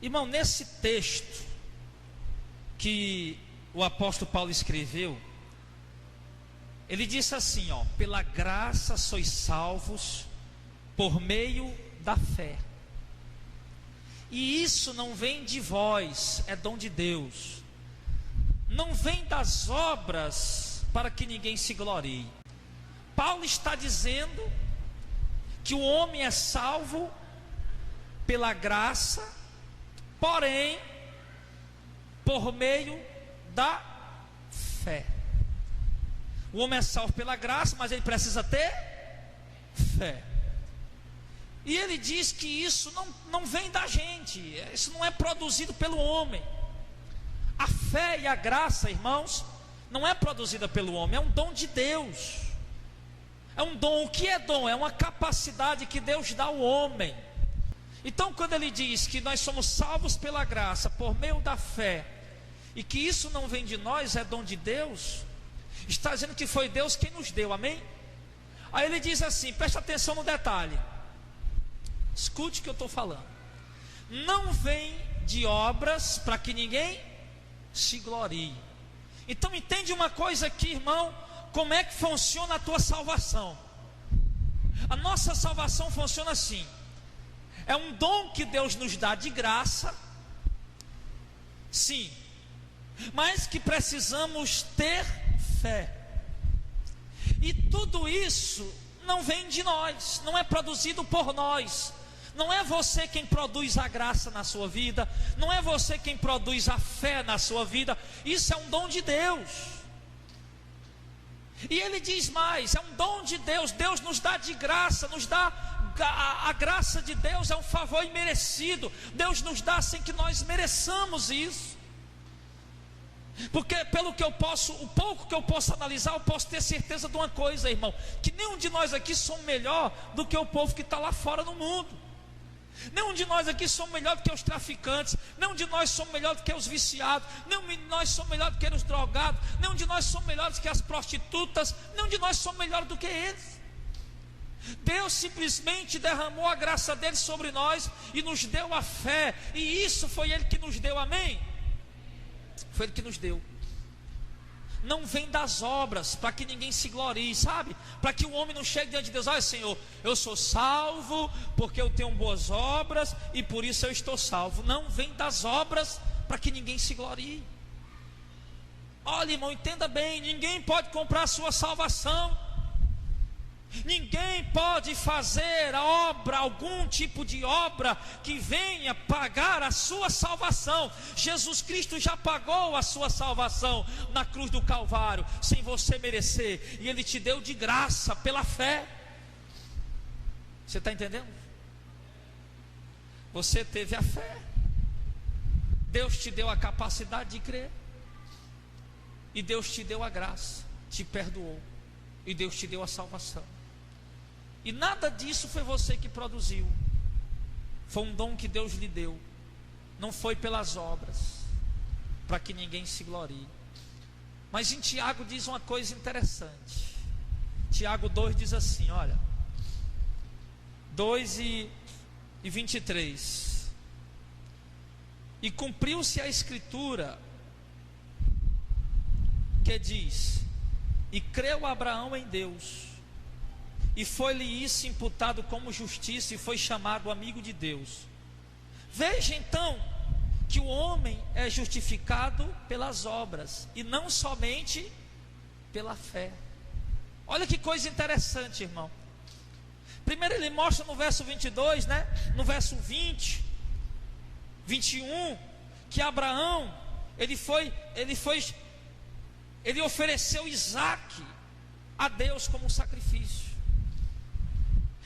Irmão, nesse texto que o apóstolo Paulo escreveu, ele disse assim, ó: pela graça sois salvos por meio da fé. E isso não vem de vós, é dom de Deus. Não vem das obras para que ninguém se glorie. Paulo está dizendo que o homem é salvo pela graça, porém por meio da fé. O homem é salvo pela graça, mas ele precisa ter fé. E ele diz que isso não vem da gente, isso não é produzido pelo homem. A fé e a graça, irmãos, não é produzida pelo homem, é um dom de Deus. É um dom. O que é dom? É uma capacidade que Deus dá ao homem. Então, quando ele diz que nós somos salvos pela graça, por meio da fé, e que isso não vem de nós, é dom de Deus, está dizendo que foi Deus quem nos deu, amém? Aí ele diz assim, presta atenção no detalhe, escute o que eu estou falando. Não vem de obras para que ninguém se glorie. Então entende uma coisa aqui, irmão, como é que funciona a tua salvação? A nossa salvação funciona assim: é um dom que Deus nos dá de graça, sim, mas que precisamos ter fé. E tudo isso não vem de nós, não é produzido por nós. Não é você quem produz a graça na sua vida, não é você quem produz a fé na sua vida. Isso é um dom de Deus. E ele diz mais, é um dom de Deus. Deus nos dá de graça, nos dá a graça de Deus, é um favor imerecido. Deus nos dá sem que nós mereçamos isso. Porque pelo que eu posso, o pouco que eu posso analisar, eu posso ter certeza de uma coisa, irmão, que nenhum de nós aqui somos melhor do que o povo que está lá fora no mundo. Nenhum de nós aqui somos melhor do que os traficantes, nenhum de nós somos melhor do que os viciados, nenhum de nós somos melhor do que os drogados, nenhum de nós somos melhor do que as prostitutas, nenhum de nós somos melhor do que eles. Deus simplesmente derramou a graça dele sobre nós e nos deu a fé, e isso foi ele que nos deu, amém? Foi ele que nos deu. Não vem das obras para que ninguém se glorie, sabe? Para que o homem não chegue diante de Deus: olha, Senhor, eu sou salvo porque eu tenho boas obras e por isso eu estou salvo. Não vem das obras para que ninguém se glorie. Olha, irmão, entenda bem, ninguém pode comprar a sua salvação. Ninguém pode fazer a obra, algum tipo de obra que venha pagar a sua salvação. Jesus Cristo já pagou a sua salvação na cruz do Calvário, sem você merecer, e Ele te deu de graça, pela fé. Você está entendendo? Você teve a fé, Deus te deu a capacidade de crer, e Deus te deu a graça, te perdoou, e Deus te deu a salvação. E nada disso foi você que produziu, foi um dom que Deus lhe deu. Não foi pelas obras, para que ninguém se glorie. Mas em Tiago diz uma coisa interessante. Tiago 2 diz assim, olha, 2 e 23: e cumpriu-se a escritura que diz: e creu Abraão em Deus, e foi-lhe isso imputado como justiça, e foi chamado amigo de Deus. Veja então que o homem é justificado pelas obras, e não somente pela fé. Olha que coisa interessante, irmão. Primeiro ele mostra no verso 22, né? No verso 20, 21, que Abraão, ele ofereceu Isaque a Deus como sacrifício.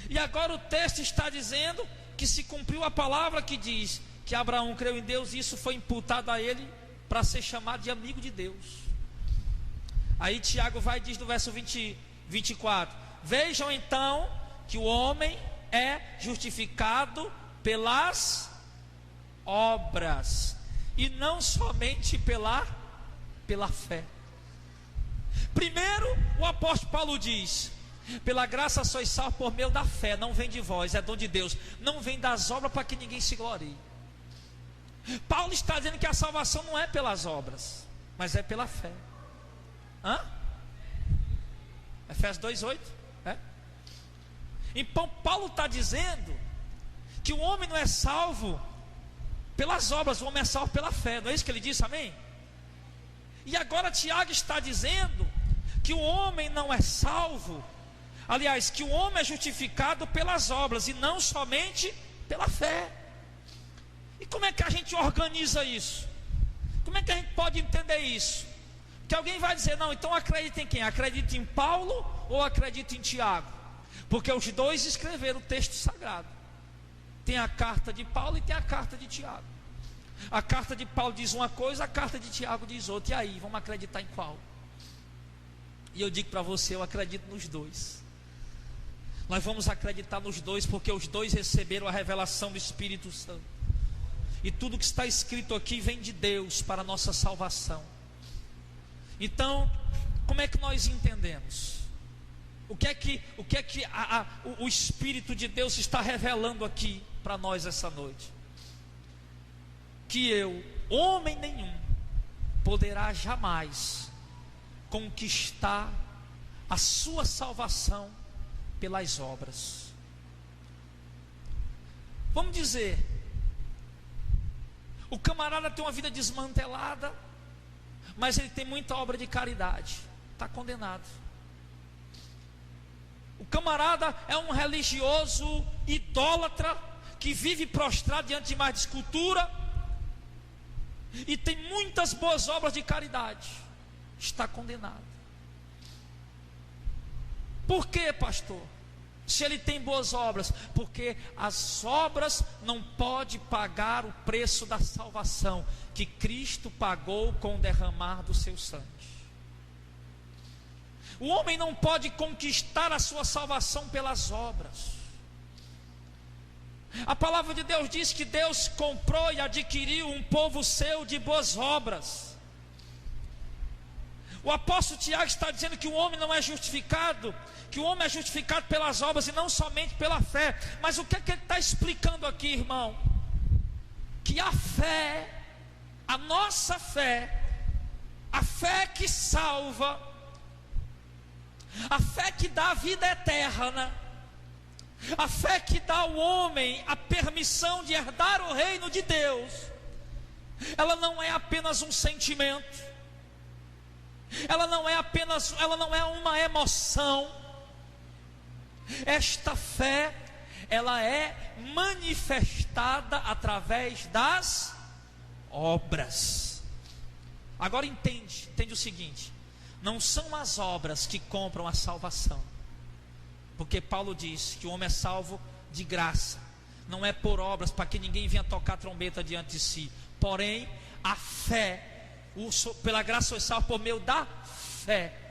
E agora o texto está dizendo que se cumpriu a palavra que diz que Abraão creu em Deus, e isso foi imputado a ele para ser chamado de amigo de Deus. Aí Tiago vai e diz no verso 24: vejam então que o homem é justificado pelas obras, e não somente pela fé. Primeiro o apóstolo Paulo diz: pela graça sois salvos por meio da fé. Não vem de vós, é dom de Deus. Não vem das obras para que ninguém se glorie. Paulo está dizendo que a salvação não é pelas obras, mas é pela fé. Efésios 2:8. Então Paulo está dizendo que o homem não é salvo pelas obras, o homem é salvo pela fé. Não é isso que ele disse, amém? E agora Tiago está dizendo que o homem não é salvo, aliás, que o homem é justificado pelas obras e não somente pela fé. E como é que a gente organiza isso? Como é que a gente pode entender isso? Que alguém vai dizer, não, então acredita em quem? Acredita em Paulo ou acredita em Tiago? Porque os dois escreveram o texto sagrado. Tem a carta de Paulo e tem a carta de Tiago. A carta de Paulo diz uma coisa, a carta de Tiago diz outra. E aí, vamos acreditar em qual? E eu digo para você, eu acredito nos dois. Nós vamos acreditar nos dois, porque os dois receberam a revelação do Espírito Santo. E tudo que está escrito aqui vem de Deus para a nossa salvação. Então, como é que nós entendemos? O que é que o Espírito de Deus está revelando aqui para nós essa noite? Que homem nenhum, poderá jamais conquistar a sua salvação pelas obras. Vamos dizer, o camarada tem uma vida desmantelada, mas ele tem muita obra de caridade, está condenado. O camarada é um religioso idólatra, que vive prostrado diante de mais de escultura, e tem muitas boas obras de caridade, está condenado. Por quê, pastor? Se ele tem boas obras, porque as obras não podem pagar o preço da salvação que Cristo pagou com o derramar do seu sangue. O homem não pode conquistar a sua salvação pelas obras. A palavra de Deus diz que Deus comprou e adquiriu um povo seu de boas obras. O apóstolo Tiago está dizendo que o homem não é justificado, que o homem é justificado pelas obras e não somente pela fé. Mas o que é que ele está explicando aqui, irmão? Que a fé, a nossa fé, a fé que salva, a fé que dá a vida eterna, a fé que dá ao homem a permissão de herdar o reino de Deus, ela não é apenas um sentimento, ela não é uma emoção. Esta fé, ela é manifestada através das obras. Agora entende o seguinte: não são as obras que compram a salvação, porque Paulo diz que o homem é salvo de graça, não é por obras, para que ninguém venha tocar trombeta diante de si. Porém, a fé, pela graça sois salvos por meio da fé.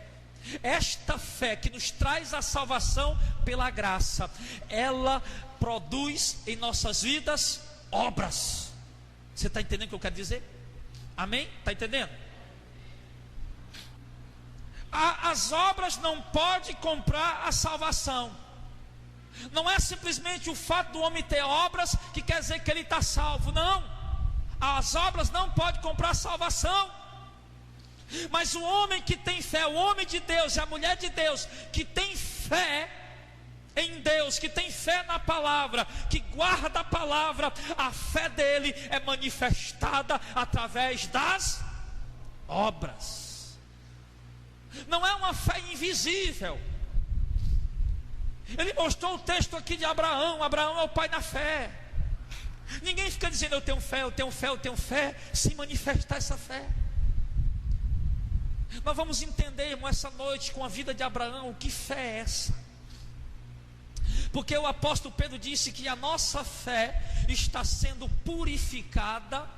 Esta fé que nos traz a salvação pela graça, ela produz em nossas vidas obras. Você está entendendo o que eu quero dizer? Amém? Está entendendo? As obras não podem comprar a salvação. Não é simplesmente o fato do homem ter obras que quer dizer que ele está salvo. Não, as obras não podem comprar a salvação. Mas o homem que tem fé, o homem de Deus e a mulher de Deus, que tem fé em Deus, que tem fé na palavra, que guarda a palavra, a fé dele é manifestada através das obras. Não é uma fé invisível. Ele mostrou o texto aqui de Abraão. Abraão é o pai da fé. Ninguém fica dizendo eu tenho fé, eu tenho fé, eu tenho fé, sem manifestar essa fé. Nós vamos entender, irmão, essa noite, com a vida de Abraão, que fé é essa. Porque o apóstolo Pedro disse que a nossa fé está sendo purificada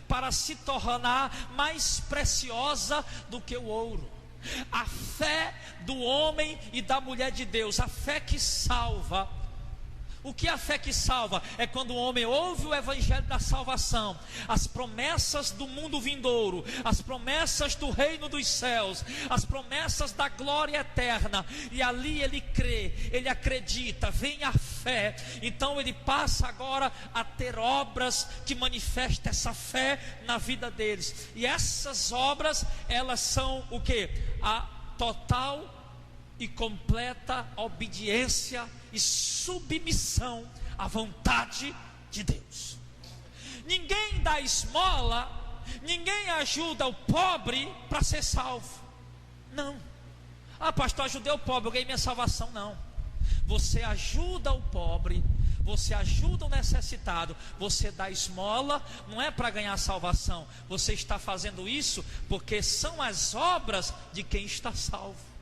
para se tornar mais preciosa do que o ouro. A fé do homem e da mulher de Deus, a fé que salva. O que é a fé que salva? É quando o homem ouve o evangelho da salvação, as promessas do mundo vindouro, as promessas do reino dos céus, as promessas da glória eterna, e ali ele crê, ele acredita, vem a fé fé. Então ele passa agora a ter obras que manifestam essa fé na vida deles. E essas obras, elas são o que? A total e completa obediência e submissão à vontade de Deus. Ninguém dá esmola, ninguém ajuda o pobre para ser salvo. Não. Ah, pastor, ajudei o pobre, eu ganhei minha salvação. Não. Você ajuda o pobre, você ajuda o necessitado, você dá esmola, não é para ganhar salvação. Você está fazendo isso porque são as obras de quem está salvo.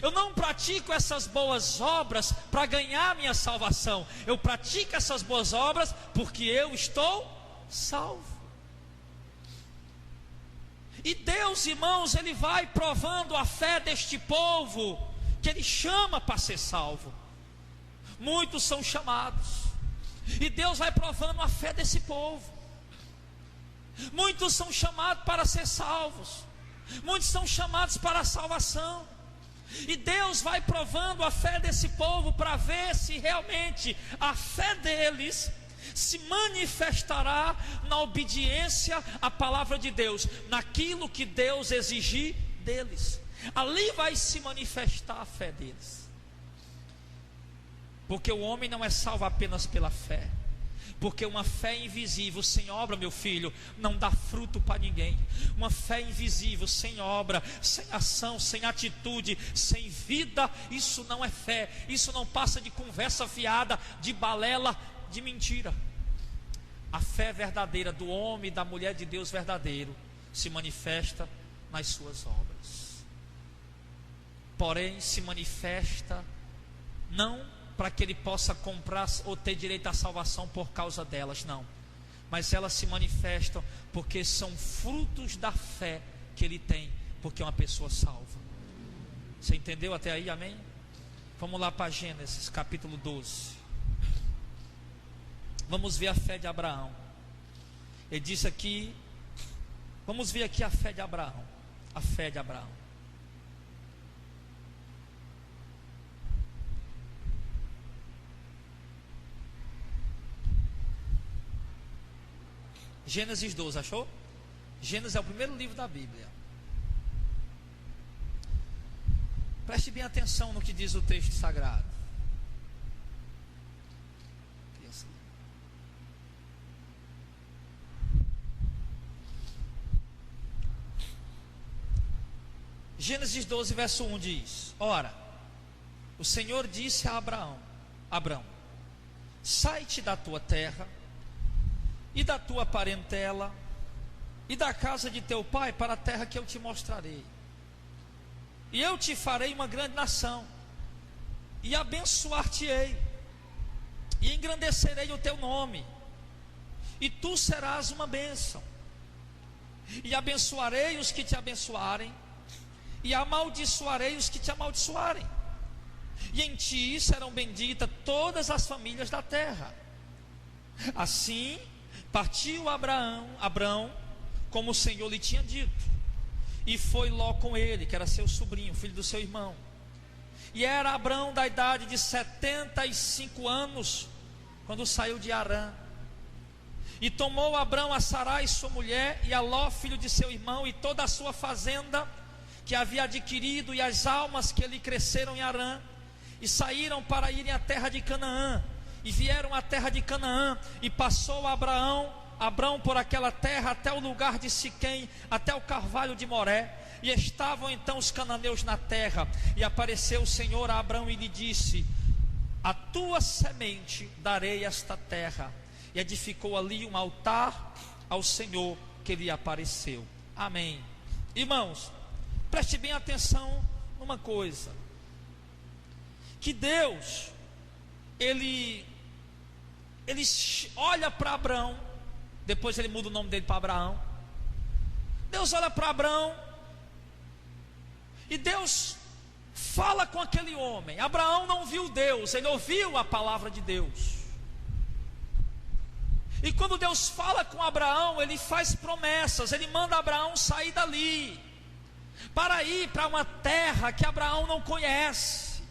Eu não pratico essas boas obras para ganhar minha salvação. Eu pratico essas boas obras porque eu estou salvo. E Deus, irmãos, Ele vai provando a fé deste povo, que Ele chama para ser salvo. Muitos são chamados, e Deus vai provando a fé desse povo. Muitos são chamados para ser salvos, muitos são chamados para a salvação. E Deus vai provando a fé desse povo para ver se realmente a fé deles se manifestará na obediência à palavra de Deus, naquilo que Deus exigir deles. Ali vai se manifestar a fé deles. Porque o homem não é salvo apenas pela fé. Porque uma fé invisível sem obra, meu filho, não dá fruto para ninguém. Uma fé invisível sem obra, sem ação, sem atitude, sem vida, isso não é fé. Isso não passa de conversa fiada, de balela, de mentira. A fé verdadeira do homem e da mulher de Deus verdadeiro se manifesta nas suas obras. Porém, se manifesta não para que ele possa comprar ou ter direito à salvação por causa delas, não. Mas elas se manifestam porque são frutos da fé que ele tem, porque é uma pessoa salva. Você entendeu até aí? Amém? Vamos lá para Gênesis capítulo 12. Vamos ver a fé de Abraão. Ele disse aqui, vamos ver aqui a fé de Abraão. A fé de Abraão. Gênesis 12, achou? Gênesis é o primeiro livro da Bíblia. Preste bem atenção no que diz o texto sagrado. Gênesis 12, verso 1 diz: Ora, o Senhor disse a Abrão: sai-te da tua terra e da tua parentela e da casa de teu pai para a terra que eu te mostrarei. E eu te farei uma grande nação, e abençoar-te-ei, e engrandecerei o teu nome, e tu serás uma bênção. E abençoarei os que te abençoarem, e amaldiçoarei os que te amaldiçoarem. E em ti serão benditas todas as famílias da terra. Assim partiu Abrão, como o Senhor lhe tinha dito, e foi Ló com ele, que era seu sobrinho, filho do seu irmão. E era Abrão da idade de 75 anos, quando saiu de Harã. E tomou Abrão a Sarai sua mulher, e a Ló filho de seu irmão, e toda a sua fazenda que havia adquirido, e as almas que lhe cresceram em Harã, e saíram para irem à terra de Canaã. E vieram à terra de Canaã, e passou Abrão por aquela terra até o lugar de Siquém, até o carvalho de Moré. E estavam então os cananeus na terra. E apareceu o Senhor a Abrão e lhe disse: a tua semente darei esta terra. E edificou ali um altar ao Senhor que lhe apareceu. Amém. Irmãos, preste bem atenção numa coisa: que Deus, Ele olha para Abrão, depois ele muda o nome dele para Abraão. Deus olha para Abrão, e Deus fala com aquele homem. Abraão não viu Deus, ele ouviu a palavra de Deus. E quando Deus fala com Abraão, ele faz promessas, ele manda Abraão sair dali, para ir para uma terra que Abraão não conhece.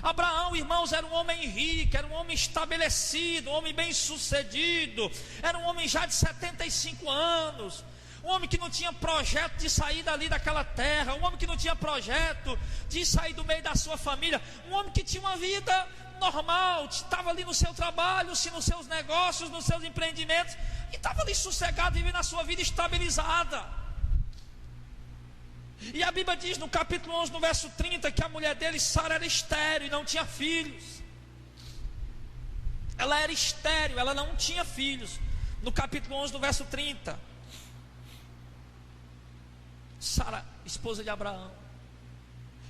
Abraão, irmãos, era um homem rico, era um homem estabelecido, um homem bem sucedido, era um homem já de 75 anos, um homem que não tinha projeto de sair dali daquela terra, um homem que não tinha projeto de sair do meio da sua família, um homem que tinha uma vida normal, estava ali no seu trabalho, nos seus negócios, nos seus empreendimentos, e estava ali sossegado, vivendo a sua vida estabilizada. E a Bíblia diz no capítulo 11, no verso 30, que a mulher dele, Sara, era estéril e não tinha filhos. Ela era estéril, ela não tinha filhos. No capítulo 11, no verso 30, Sara, esposa de Abraão.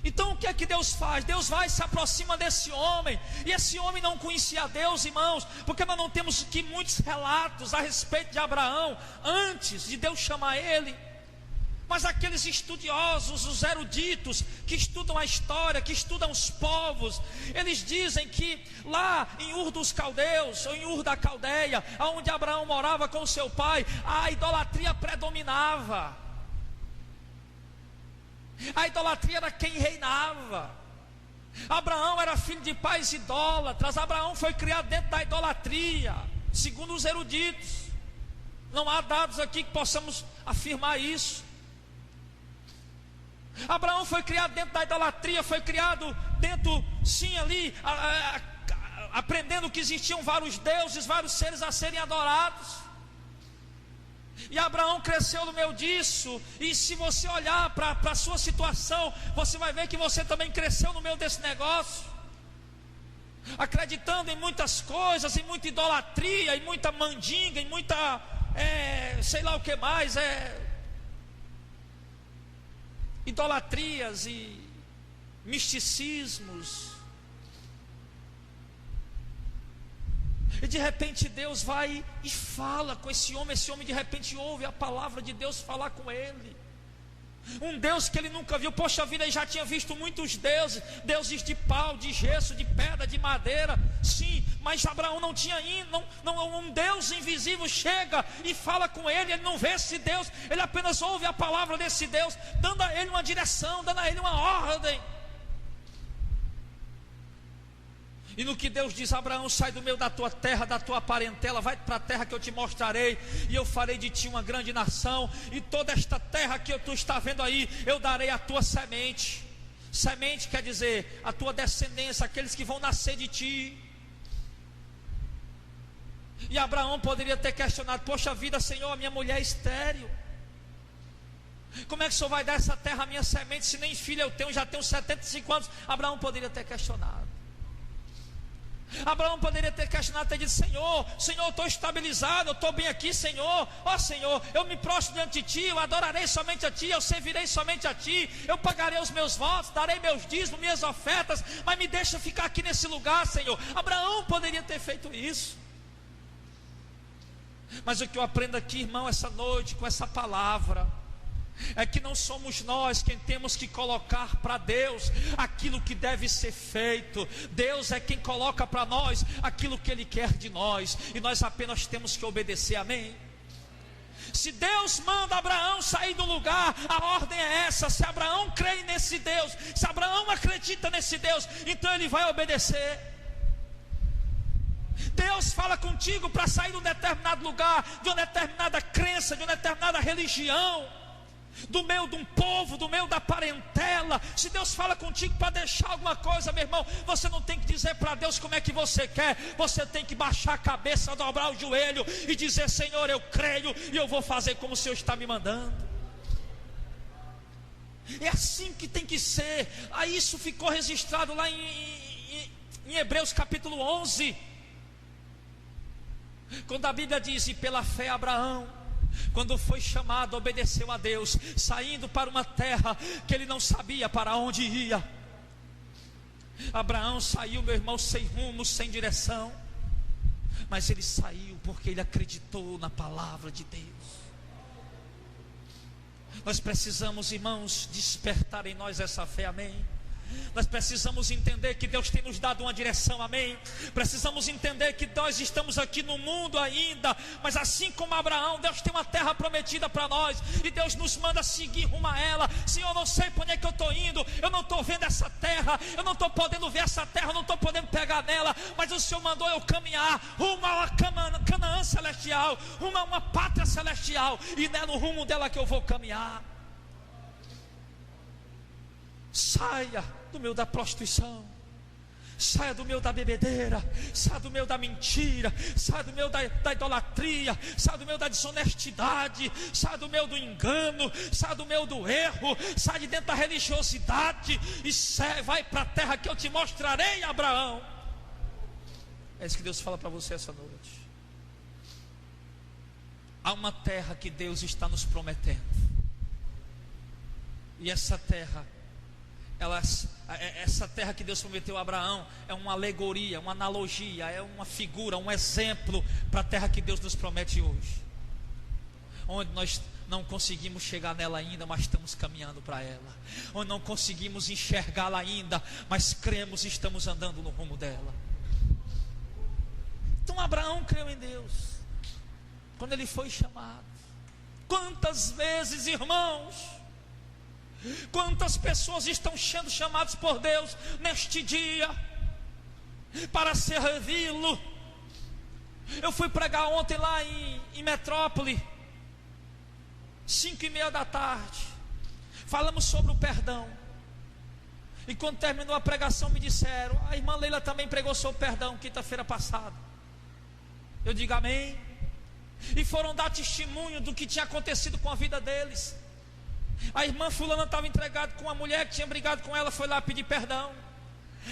Então o que é que Deus faz? Deus vai e se aproxima desse homem, e esse homem não conhecia Deus, irmãos, porque nós não temos aqui muitos relatos a respeito de Abraão, antes de Deus chamar ele. Mas aqueles estudiosos, os eruditos, que estudam a história, que estudam os povos, eles dizem que lá em Ur dos Caldeus, ou em Ur da Caldeia, onde Abraão morava com seu pai, a idolatria predominava. A idolatria era quem reinava. Abraão era filho de pais idólatras. Abraão foi criado dentro da idolatria, segundo os eruditos. Não há dados aqui que possamos afirmar isso. Abraão foi criado dentro da idolatria, foi criado dentro, sim, ali, aprendendo que existiam vários deuses, vários seres a serem adorados. E Abraão cresceu no meio disso. E se você olhar para a sua situação, você vai ver que você também cresceu no meio desse negócio, acreditando em muitas coisas, em muita idolatria, em muita mandinga, em muita, sei lá o que mais, idolatrias e misticismos. E de repente Deus vai e fala com esse homem de repente ouve a palavra de Deus falar com ele. Um Deus que ele nunca viu. Poxa vida, ele já tinha visto muitos deuses, deuses de pau, de gesso, de pedra, de madeira. Sim, mas Abraão não tinha um Deus invisível chega e fala com ele. Ele não vê esse Deus, ele apenas ouve a palavra desse Deus, dando a ele uma direção, dando a ele uma ordem. E no que Deus diz: Abraão, sai do meio da tua terra, da tua parentela, vai para a terra que eu te mostrarei, e eu farei de ti uma grande nação, e toda esta terra que tu está vendo aí, eu darei a tua semente. Semente quer dizer a tua descendência, aqueles que vão nascer de ti. E Abraão poderia ter questionado: poxa vida, Senhor, a minha mulher é estéril, como é que o Senhor vai dar essa terra à minha semente, se nem filho eu tenho, já tenho 75 anos. Abraão poderia ter questionado. Abraão poderia ter questionado, ter dito: Senhor, eu estou estabilizado, eu estou bem aqui, Senhor. Ó Senhor, eu me prostro diante de Ti, eu adorarei somente a Ti, eu servirei somente a Ti, eu pagarei os meus votos, darei meus dízimos, minhas ofertas, mas me deixa ficar aqui nesse lugar, Senhor. Abraão poderia ter feito isso. Mas o que eu aprendo aqui, irmão, essa noite, com essa palavra, é que não somos nós quem temos que colocar para Deus aquilo que deve ser feito. Deus é quem coloca para nós aquilo que Ele quer de nós, e nós apenas temos que obedecer, amém? Se Deus manda Abraão sair do lugar, a ordem é essa. Se Abraão crê nesse Deus, se Abraão acredita nesse Deus, então ele vai obedecer. Deus fala contigo para sair de um determinado lugar, de uma determinada crença, de uma determinada religião, do meio de um povo, do meio da parentela. Se Deus fala contigo para deixar alguma coisa, meu irmão, você não tem que dizer para Deus como é que você quer. Você tem que baixar a cabeça, dobrar o joelho e dizer: Senhor, eu creio e eu vou fazer como o Senhor está me mandando. É assim que tem que ser. Aí isso ficou registrado lá em Hebreus capítulo 11, quando a Bíblia diz: e pela fé Abraão, quando foi chamado, obedeceu a Deus, saindo para uma terra que ele não sabia para onde ia. Abraão saiu, meu irmão, sem rumo, sem direção, mas ele saiu porque ele acreditou na palavra de Deus. Nós precisamos, irmãos, despertar em nós essa fé, amém? Nós precisamos entender que Deus tem nos dado uma direção, amém? Precisamos entender que nós estamos aqui no mundo ainda, mas assim como Abraão, Deus tem uma terra prometida para nós, e Deus nos manda seguir rumo a ela. Senhor, eu não sei para onde é que eu estou indo, eu não estou vendo essa terra, eu não estou podendo ver essa terra, eu não estou podendo pegar nela, mas o Senhor mandou eu caminhar rumo a Canaã celestial, rumo a uma pátria celestial, e é no rumo dela que eu vou caminhar. Saia do meio da prostituição, saia do meio da bebedeira, saia do meio da mentira, saia do meio da idolatria, saia do meio da desonestidade, saia do meio do engano, saia do meio do erro, saia de dentro da religiosidade e vai para a terra que eu te mostrarei, Abraão. É isso que Deus fala para você essa noite. Há uma terra que Deus está nos prometendo, e essa terra, essa terra que Deus prometeu a Abraão é uma alegoria, uma analogia, é uma figura, um exemplo para a terra que Deus nos promete hoje, onde nós não conseguimos chegar nela ainda, mas estamos caminhando para ela, onde não conseguimos enxergá-la ainda, mas cremos e estamos andando no rumo dela. Então Abraão creu em Deus quando ele foi chamado. Quantas vezes, irmãos, quantas pessoas estão sendo chamadas por Deus neste dia para servi-lo? Eu fui pregar ontem lá em Metrópole, 5:30 da tarde. Falamos sobre o perdão. E quando terminou a pregação me disseram: a irmã Leila também pregou sobre o perdão quinta-feira passada. Eu digo amém. E foram dar testemunho do que tinha acontecido com a vida deles. A irmã fulana estava entregada com uma mulher que tinha brigado com ela, foi lá pedir perdão.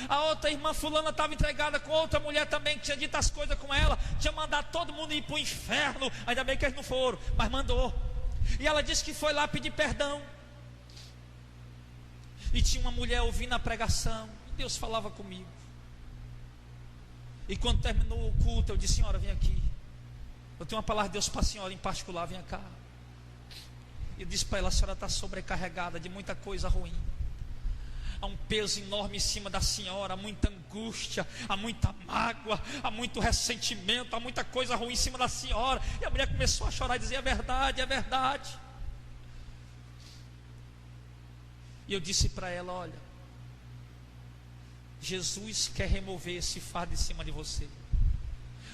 A outra irmã fulana estava entregada com outra mulher também, que tinha dito as coisas com ela, tinha mandado todo mundo ir para o inferno. Ainda bem que eles não foram, mas mandou. E ela disse que foi lá pedir perdão. E tinha uma mulher ouvindo a pregação, e Deus falava comigo. E quando terminou o culto, eu disse: senhora, vem aqui, eu tenho uma palavra de Deus para a senhora em particular, vem cá. Eu disse para ela: a senhora está sobrecarregada de muita coisa ruim. Há um peso enorme em cima da senhora, há muita angústia, há muita mágoa, há muito ressentimento, há muita coisa ruim em cima da senhora. E a mulher começou a chorar e dizer: é verdade, é verdade. E eu disse para ela: olha, Jesus quer remover esse fardo em cima de você.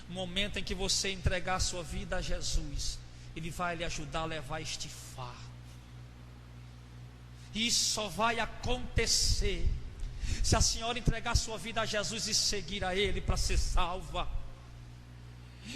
No momento em que você entregar a sua vida a Jesus, Ele vai lhe ajudar a levar este fardo. Isso só vai acontecer se a senhora entregar a sua vida a Jesus e seguir a Ele para ser salva.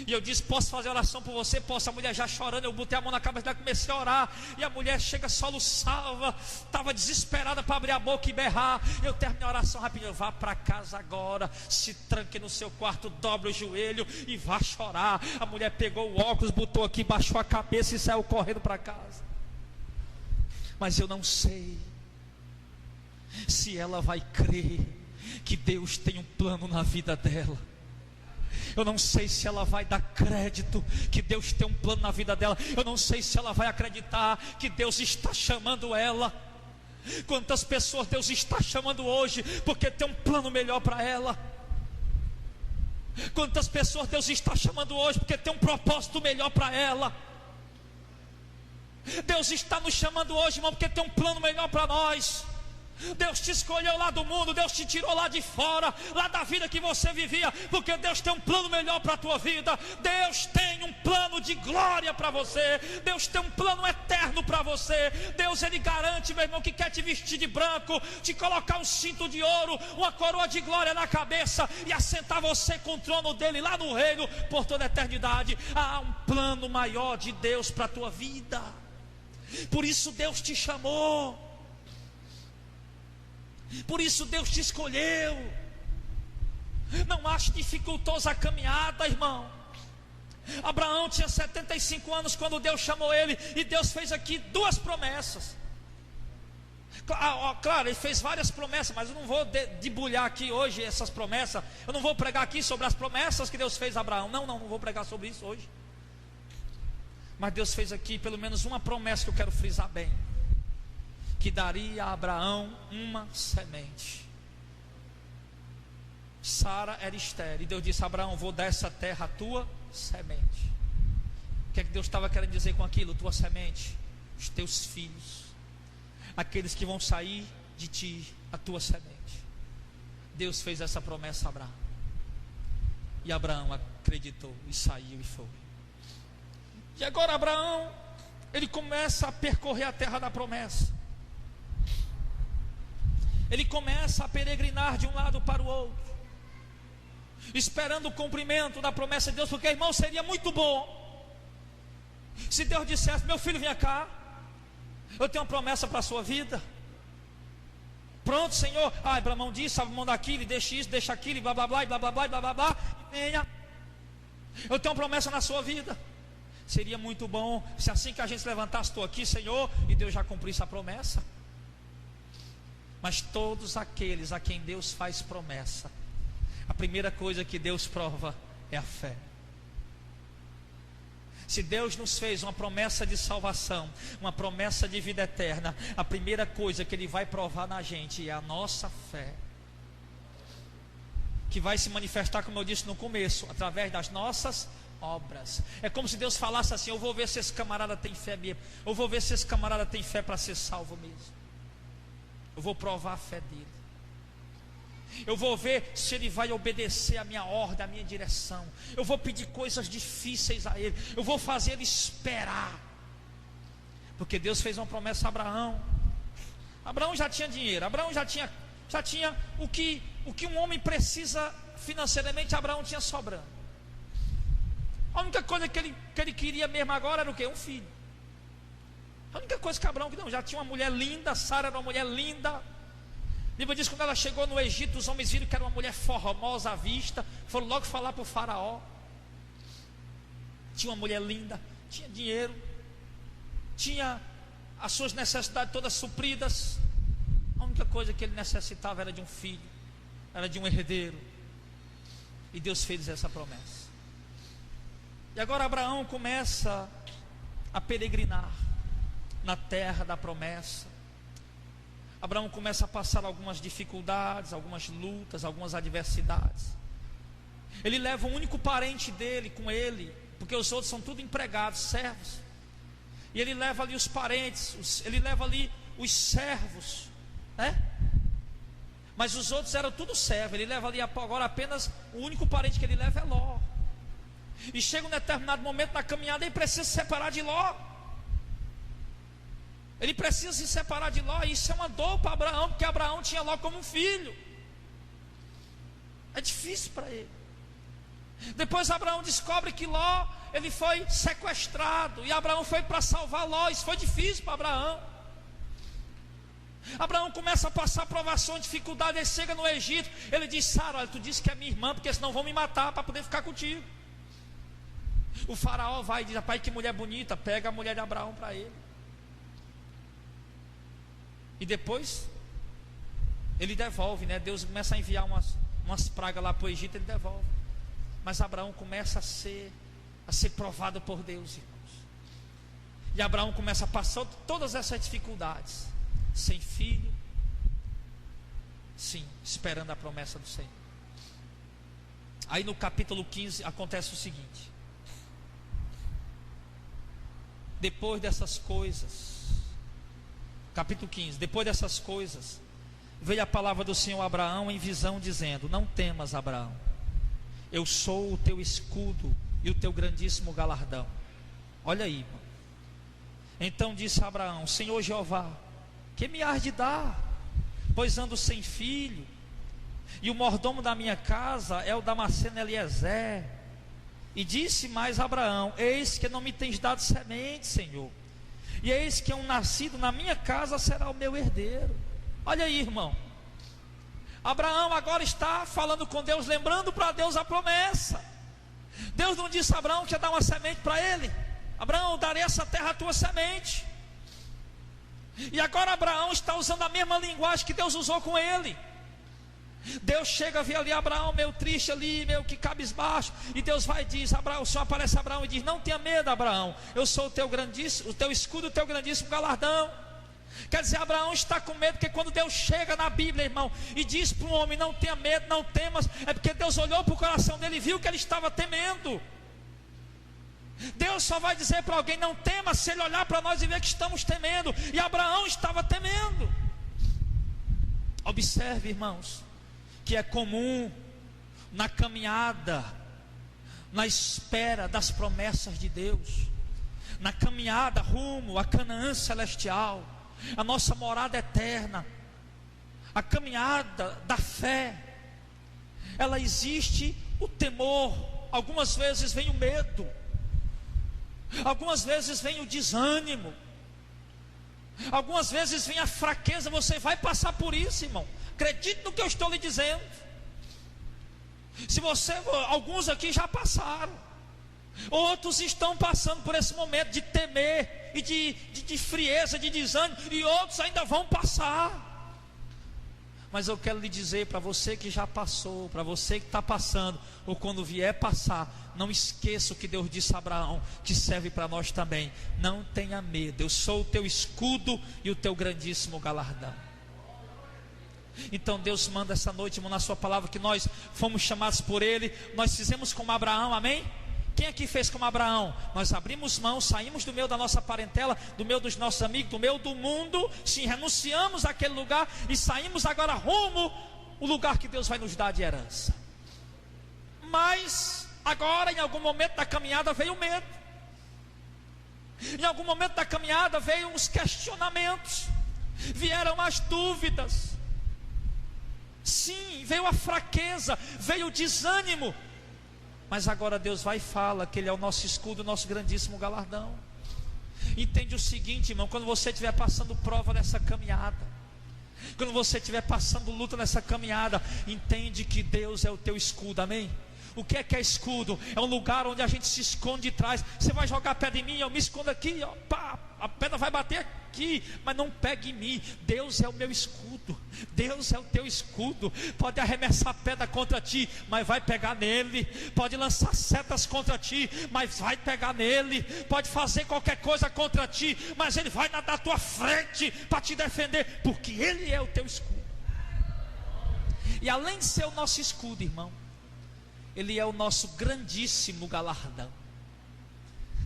E eu disse: posso fazer oração por você? Posso. A mulher já chorando, eu botei a mão na cabeça dela, comecei a orar. E a mulher chega soluçava, estava desesperada para abrir a boca e berrar. Eu terminei a oração rapidinho: vá para casa agora, se tranque no seu quarto, dobre o joelho e vá chorar. A mulher pegou o óculos, botou aqui, baixou a cabeça e saiu correndo para casa. Mas eu não sei se ela vai crer que Deus tem um plano na vida dela. Eu não sei se ela vai dar crédito que Deus tem um plano na vida dela. Eu não sei se ela vai acreditar que Deus está chamando ela. Quantas pessoas Deus está chamando hoje porque tem um plano melhor para ela. Quantas pessoas Deus está chamando hoje porque tem um propósito melhor para ela. Deus está nos chamando hoje, irmão, porque tem um plano melhor para nós. Deus te escolheu lá do mundo, Deus te tirou lá de fora, lá da vida que você vivia, porque Deus tem um plano melhor para a tua vida. Deus tem um plano de glória para você. Deus tem um plano eterno para você. Deus, Ele garante, meu irmão, que quer te vestir de branco, te colocar um cinto de ouro, uma coroa de glória na cabeça e assentar você com o trono dele lá no reino por toda a eternidade. Há um plano maior de Deus para a tua vida. Por isso Deus te chamou. Por isso Deus te escolheu. Não ache dificultosa a caminhada, irmão. Abraão tinha 75 anos quando Deus chamou ele, e Deus fez aqui duas promessas. Claro, ele fez várias promessas, mas eu não vou debulhar aqui hoje essas promessas. Eu não vou pregar aqui sobre as promessas que Deus fez a Abraão. Não vou pregar sobre isso hoje. Mas Deus fez aqui pelo menos uma promessa que eu quero frisar bem. que daria a Abraão uma semente. Sara era estéril, e Deus disse: Abraão, vou dar essa terra à tua semente. O que é que Deus estava querendo dizer com aquilo? Tua semente, os teus filhos, aqueles que vão sair de ti, a tua semente. Deus fez essa promessa a Abraão, e Abraão acreditou, e saiu e foi. E agora Abraão, ele começa a percorrer a terra da promessa. Ele começa a peregrinar de um lado para o outro, esperando o cumprimento da promessa de Deus, porque, irmão, seria muito bom se Deus dissesse: meu filho, venha cá, eu tenho uma promessa para a sua vida. Pronto, Senhor. Abraão disse: abre mão daquilo, deixa isso, deixa aquilo, e blá blá blá, e blá blá blá, e blá blá blá, e venha, eu tenho uma promessa na sua vida. Seria muito bom se assim que a gente se levantasse: estou aqui, Senhor, e Deus já cumprisse a promessa. Mas todos aqueles a quem Deus faz promessa, a primeira coisa que Deus prova é a fé. Se Deus nos fez uma promessa de salvação, uma promessa de vida eterna, a primeira coisa que Ele vai provar na gente é a nossa fé, que vai se manifestar, como eu disse no começo, através das nossas obras. É como se Deus falasse assim: eu vou ver se esse camarada tem fé mesmo, eu vou ver se esse camarada tem fé para ser salvo mesmo. Eu vou provar a fé dele. Eu vou ver se ele vai obedecer a minha ordem, a minha direção. Eu vou pedir coisas difíceis a ele. Eu vou fazer ele esperar. Porque Deus fez uma promessa a Abraão. Abraão já tinha dinheiro. Abraão já tinha o que um homem precisa financeiramente. Abraão tinha sobrando. A única coisa que ele queria mesmo agora era o quê? Um filho. A única coisa que Abraão queria. Já tinha uma mulher linda. Sara era uma mulher linda. A Bíblia diz que quando ela chegou no Egito, os homens viram que era uma mulher formosa à vista, foram logo falar para o faraó. Tinha uma mulher linda, tinha dinheiro, tinha as suas necessidades todas supridas. A única coisa que ele necessitava era de um filho, era de um herdeiro. E Deus fez essa promessa. E agora Abraão começa a peregrinar na terra da promessa. Abraão começa a passar algumas dificuldades, algumas lutas, algumas adversidades. Ele leva o único parente dele com ele, porque os outros são tudo empregados, servos. E ele leva ali os parentes, ele leva ali os servos, né? Mas os outros eram tudo servo. Ele leva ali agora apenas o único parente que ele leva é Ló. E chega um determinado momento na caminhada, ele precisa se separar de Ló. Ele precisa se separar de Ló, e isso é uma dor para Abraão, porque Abraão tinha Ló como um filho. É difícil para ele. Depois Abraão descobre que Ló, ele foi sequestrado, e Abraão foi para salvar Ló. Isso foi difícil para Abraão. Abraão começa a passar provações, dificuldades. Ele chega no Egito, ele diz: Sara, olha, tu disse que é minha irmã, porque senão vão me matar para poder ficar contigo. O faraó vai e diz: rapaz, que mulher bonita, pega a mulher de Abraão para ele. E depois ele devolve, né? Deus começa a enviar umas pragas lá para o Egito, ele devolve. Mas Abraão começa a ser provado por Deus, irmãos. E Abraão começa a passar todas essas dificuldades, sem filho, sim, esperando a promessa do Senhor. Aí no capítulo 15 acontece o seguinte: depois dessas coisas, capítulo 15, depois dessas coisas, veio a palavra do Senhor a Abraão em visão, dizendo: não temas, Abraão, eu sou o teu escudo e o teu grandíssimo galardão. Olha aí, irmão. Então disse Abraão: Senhor Jeová, que me hás de dar? Pois ando sem filho, e o mordomo da minha casa é o Damasceno Eliezer. E disse mais Abraão: eis que não me tens dado semente, Senhor, e eis que um nascido na minha casa será o meu herdeiro. Olha aí, irmão. Abraão agora está falando com Deus, lembrando para Deus a promessa. Deus não disse a Abraão que ia dar uma semente para ele: Abraão, eu darei essa terra à tua semente. E agora Abraão está usando a mesma linguagem que Deus usou com ele. Deus chega a ver ali Abraão meio triste ali, meio que cabisbaixo, e Deus vai e diz: Abraão, o Senhor aparece a Abraão e diz: não tenha medo, Abraão, eu sou o teu grandíssimo, o teu escudo, o teu grandíssimo galardão. Quer dizer, Abraão está com medo, porque quando Deus chega na Bíblia, irmão, e diz para um homem: não tenha medo, não temas, é porque Deus olhou para o coração dele e viu que ele estava temendo. Deus só vai dizer para alguém: não tema, se ele olhar para nós e ver que estamos temendo. E Abraão estava temendo. Observe, irmãos, que é comum na caminhada, na espera das promessas de Deus, na caminhada rumo a Canaã celestial, a nossa morada eterna, a caminhada da fé, ela existe o temor, algumas vezes vem o medo, algumas vezes vem o desânimo, algumas vezes vem a fraqueza. Você vai passar por isso, irmão, acredite no que eu estou lhe dizendo. Se você, alguns aqui já passaram, outros estão passando por esse momento de temer e de frieza, de desânimo, e outros ainda vão passar. Mas eu quero lhe dizer, para você que já passou, para você que está passando, ou quando vier passar, não esqueça o que Deus disse a Abraão, que serve para nós também: não tenha medo, eu sou o teu escudo e o teu grandíssimo galardão. Então Deus manda essa noite, irmão, na sua palavra, que nós fomos chamados por Ele, nós fizemos como Abraão, amém? Quem aqui fez como Abraão? Nós abrimos mão, saímos do meio da nossa parentela, do meio dos nossos amigos, do meio do mundo, sim, renunciamos àquele lugar e saímos agora rumo o lugar que Deus vai nos dar de herança. Mas agora, em algum momento da caminhada, veio o medo, em algum momento da caminhada veio os questionamentos, vieram as dúvidas, sim, veio a fraqueza, veio o desânimo. Mas agora Deus vai e fala que Ele é o nosso escudo, o nosso grandíssimo galardão. Entende o seguinte, irmão: quando você estiver passando prova nessa caminhada, quando você estiver passando luta nessa caminhada, entende que Deus é o teu escudo, amém? O que é escudo? É um lugar onde a gente se esconde de trás. Você vai jogar pedra em mim, eu me escondo aqui, ó, pá, a pedra vai bater aqui, mas não pegue em mim. Deus é o meu escudo, Deus é o teu escudo. Pode arremessar pedra contra ti, mas vai pegar nele. Pode lançar setas contra ti, mas vai pegar nele. Pode fazer qualquer coisa contra ti, mas ele vai nadar à tua frente para te defender, porque ele é o teu escudo. E além de ser o nosso escudo, irmão, Ele é o nosso grandíssimo galardão.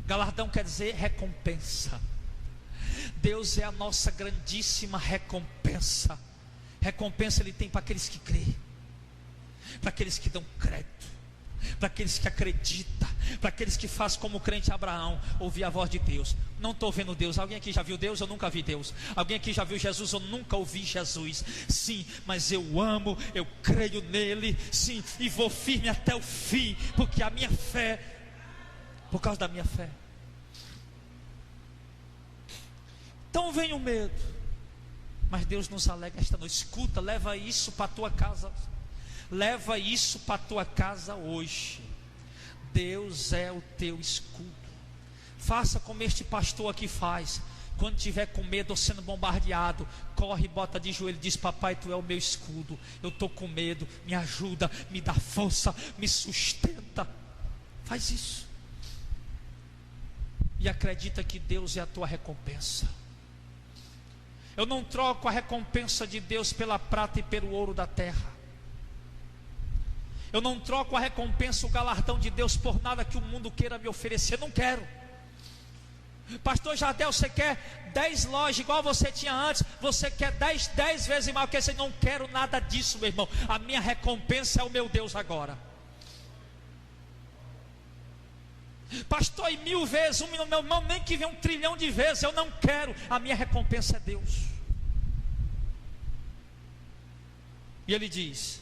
Galardão quer dizer recompensa. Deus é a nossa grandíssima recompensa. Recompensa Ele tem para aqueles que creem, para aqueles que dão crédito, para aqueles que acreditam, para aqueles que fazem como o crente Abraão, ouvir a voz de Deus. Não estou vendo Deus. Alguém aqui já viu Deus? Eu nunca vi Deus. Alguém aqui já viu Jesus? Eu nunca ouvi Jesus. Sim, mas eu amo, eu creio nele, sim, e vou firme até o fim, porque a minha fé, por causa da minha fé. Então vem o medo, mas Deus nos alegra esta noite. Escuta, leva isso para a tua casa. Leva isso para a tua casa hoje. Deus é o teu escudo. Faça como este pastor aqui faz. Quando tiver com medo ou sendo bombardeado, corre, bota de joelho e diz: papai, tu é o meu escudo. Eu estou com medo, me ajuda, me dá força, me sustenta. Faz isso. E acredita que Deus é a tua recompensa. Eu não troco a recompensa de Deus pela prata e pelo ouro da terra. Eu não troco a recompensa, o galardão de Deus por nada que o mundo queira me oferecer. Não quero. Pastor Jardel, você quer 10 lojas igual você tinha antes? Você quer 10 vezes mais? Porque você não quero nada disso, meu irmão. A minha recompensa é o meu Deus agora. Pastor, e 1000 vezes, meu irmão, nem que venha 1 trilhão de vezes, eu não quero. A minha recompensa é Deus. E ele diz,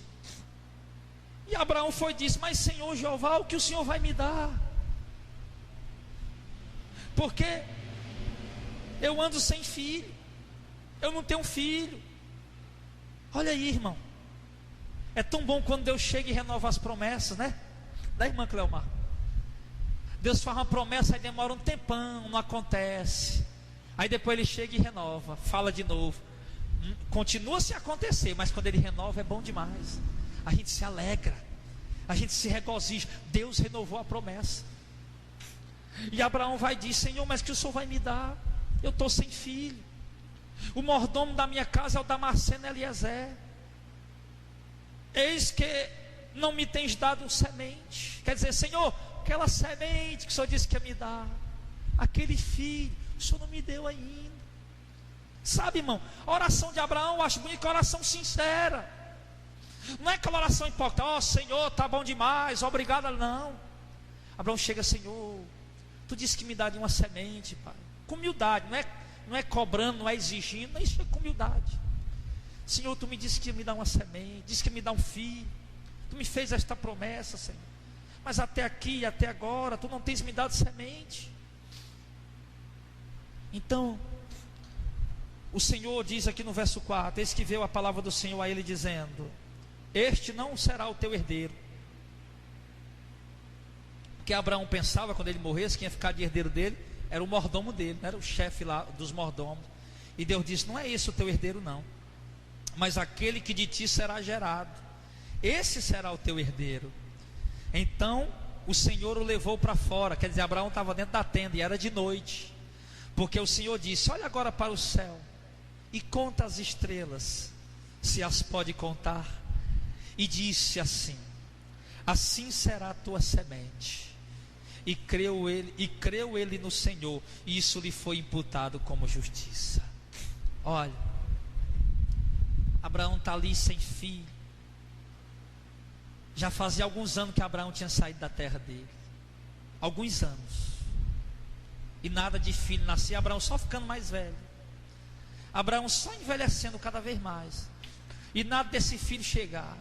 e Abraão foi e disse: mas Senhor Jeová, o que o Senhor vai me dar? Porque eu ando sem filho, eu não tenho filho. Olha aí, irmão, é tão bom quando Deus chega e renova as promessas, né? Da irmã Cleomar. Deus faz uma promessa, aí demora um tempão, não acontece. Aí depois ele chega e renova, fala de novo. Continua se acontecer, mas quando ele renova é bom demais. A gente se alegra, a gente se regozija. Deus renovou a promessa. E Abraão vai dizer: Senhor, mas que o Senhor vai me dar? Eu estou sem filho. O mordomo da minha casa é o Damasceno Eliezer. Eis que não me tens dado semente. Quer dizer, Senhor, aquela semente que o Senhor disse que ia me dar, aquele filho, o Senhor não me deu ainda. Sabe, irmão, a oração de Abraão eu acho bonita, oração sincera. Não é aquela oração hipócrita, ó Senhor, tá bom demais, obrigado, não. Abraão chega, Senhor, tu disse que me daria uma semente, pai. Com humildade, não é cobrando, não é exigindo, mas isso é com humildade. Senhor, tu me disse que ia me dar uma semente, disse que ia me dar um filho. Tu me fez esta promessa, Senhor. Mas até aqui, até agora, tu não tens me dado semente. Então, o Senhor diz aqui no verso 4: eis que veio a palavra do Senhor a ele dizendo: este não será o teu herdeiro. Porque Abraão pensava, quando ele morresse, quem ia ficar de herdeiro dele era o mordomo dele, não era o chefe lá dos mordomos. E Deus disse: não é esse o teu herdeiro, não, mas aquele que de ti será gerado, esse será o teu herdeiro. Então o Senhor o levou para fora. Quer dizer, Abraão estava dentro da tenda e era de noite, porque o Senhor disse: olha agora para o céu e conta as estrelas, se as pode contar. E disse assim: assim será a tua semente. E creu ele no Senhor, e isso lhe foi imputado como justiça. Olha, Abraão está ali sem filho. Já fazia alguns anos que Abraão tinha saído da terra dele. Alguns anos. E nada de filho nascer. Abraão só ficando mais velho. Abraão só envelhecendo cada vez mais. E nada desse filho chegar.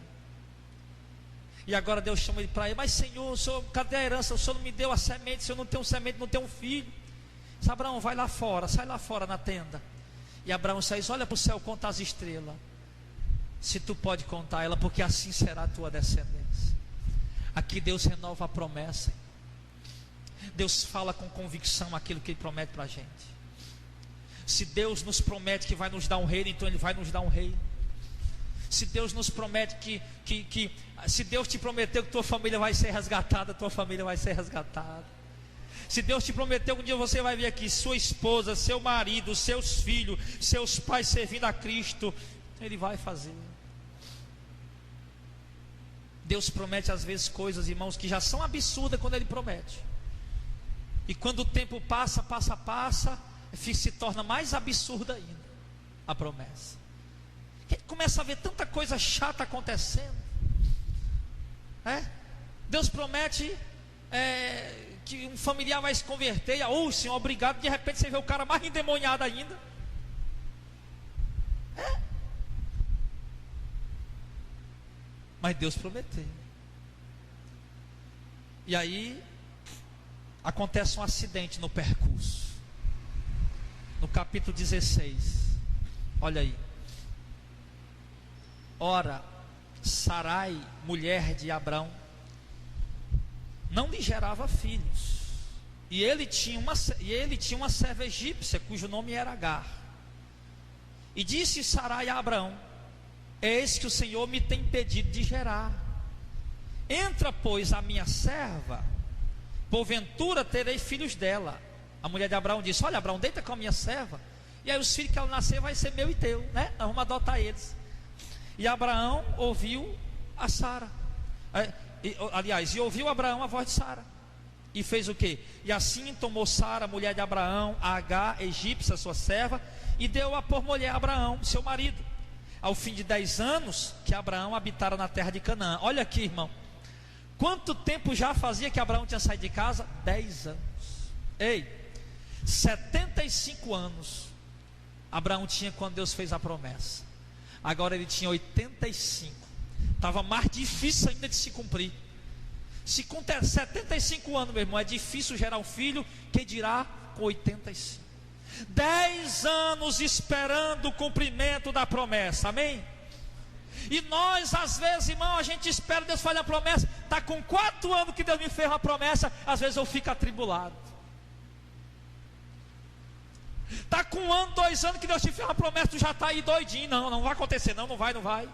E agora Deus chama ele para ele: mas Senhor, cadê a herança? O Senhor não me deu a semente. Se eu não tenho semente, não tenho um filho. Diz: Abraão, vai lá fora, sai lá fora na tenda. E Abraão sai: olha para o céu, conta as estrelas, se tu pode contar ela, porque assim será a tua descendência. Aqui Deus renova a promessa. Deus fala com convicção aquilo que Ele promete para a gente. Se Deus nos promete que vai nos dar um reino, então Ele vai nos dar um reino. Se Deus nos promete se Deus te prometeu que tua família vai ser resgatada, tua família vai ser resgatada. Se Deus te prometeu que um dia você vai vir aqui, sua esposa, seu marido, seus filhos, seus pais servindo a Cristo, Ele vai fazer. Deus promete às vezes coisas, irmãos, que já são absurdas quando Ele promete. E quando o tempo passa, se torna mais absurda ainda a promessa. A gente começa a ver tanta coisa chata acontecendo. Deus promete que um familiar vai se converter. E, Senhor, obrigado. De repente você vê o cara mais endemoniado ainda. Mas Deus prometeu. E aí acontece um acidente no percurso. No capítulo 16. Olha aí. Ora, Sarai, mulher de Abrão, não lhe gerava filhos. E ele tinha uma serva egípcia, cujo nome era Agar. E disse Sarai a Abrão: eis que o Senhor me tem impedido de gerar. Entra, pois, a minha serva, porventura terei filhos dela. A mulher de Abraão disse: olha, Abraão, deita com a minha serva, e aí os filhos que ela nascer vai ser meu e teu, né? Nós vamos adotar eles. E Abraão ouviu a Sara. E ouviu Abraão a voz de Sara. E fez o quê? E assim tomou Sara, mulher de Abraão, a Agar, egípcia, sua serva, e deu-a por mulher a Abraão, seu marido, ao fim de 10 anos que Abraão habitara na terra de Canaã. Olha aqui, irmão, quanto tempo já fazia que Abraão tinha saído de casa? 10 anos. 75 anos Abraão tinha quando Deus fez a promessa. Agora ele tinha 85. Estava mais difícil ainda de se cumprir. Se com 75 anos, meu irmão, é difícil gerar um filho, quem dirá com 85? 10 anos esperando o cumprimento da promessa, amém? E nós, às vezes, irmão, a gente espera Deus fazer a promessa. Está com 4 anos que Deus me fez uma promessa, às vezes eu fico atribulado. Está com 1 ano, 2 anos que Deus te fez uma promessa, tu já está aí doidinho. Não vai acontecer, não vai.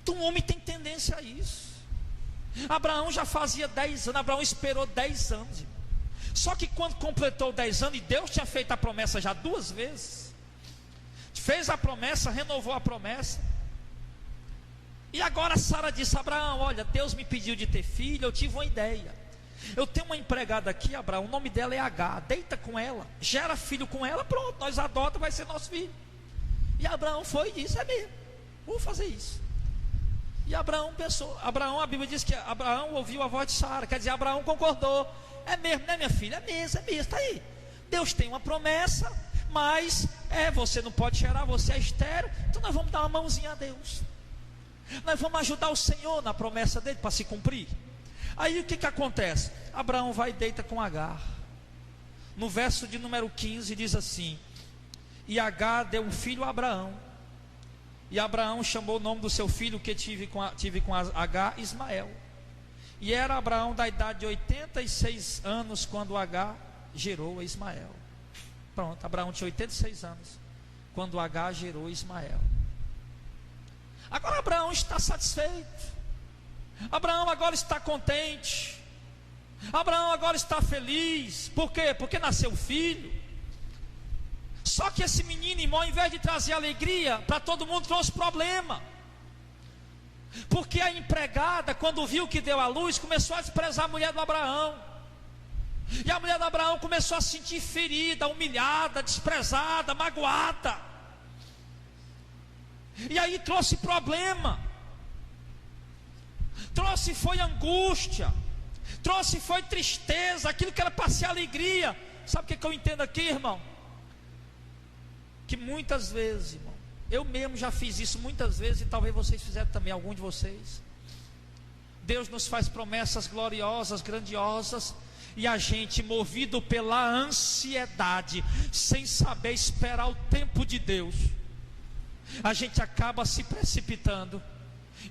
Então o homem tem tendência a isso. Abraão já fazia 10 anos, Abraão esperou 10 anos, irmão. Só que quando completou 10 anos, e Deus tinha feito a promessa já 2 vezes, fez a promessa, renovou a promessa, e agora Sara disse: Abraão, olha, Deus me pediu de ter filho, eu tive uma ideia. Eu tenho uma empregada aqui, Abraão, o nome dela é Agar, deita com ela, gera filho com ela, pronto, nós adota, vai ser nosso filho. E Abraão foi e disse: é mesmo, vou fazer isso. E Abraão pensou, a Bíblia diz que Abraão ouviu a voz de Sara, quer dizer, Abraão concordou. É mesmo, né, minha filha? É mesmo, está aí. Deus tem uma promessa, mas você não pode gerar, você é estéril, então nós vamos dar uma mãozinha a Deus. Nós vamos ajudar o Senhor na promessa dele para se cumprir. Aí o que acontece? Abraão vai e deita com Agar. No verso de número 15 diz assim: e Agar deu um filho a Abraão, e Abraão chamou o nome do seu filho que tive com Agar, Ismael. E era Abraão da idade de 86 anos quando Agar gerou Ismael. Pronto, Abraão tinha 86 anos quando Agar gerou Ismael. Agora Abraão está satisfeito, Abraão agora está contente, Abraão agora está feliz. Por quê? Porque nasceu um filho. Só que esse menino, irmão, ao invés de trazer alegria para todo mundo, trouxe problema. Porque a empregada, quando viu que deu à luz, começou a desprezar a mulher do Abraão. E a mulher do Abraão começou a se sentir ferida, humilhada, desprezada, magoada. E aí trouxe problema. Trouxe foi angústia. Trouxe foi tristeza. Aquilo que era para ser alegria. Sabe o que eu entendo aqui, irmão? Que muitas vezes, irmão, eu mesmo já fiz isso muitas vezes, e talvez vocês fizeram também, algum de vocês. Deus nos faz promessas gloriosas, grandiosas, e a gente, movido pela ansiedade, sem saber esperar o tempo de Deus, a gente acaba se precipitando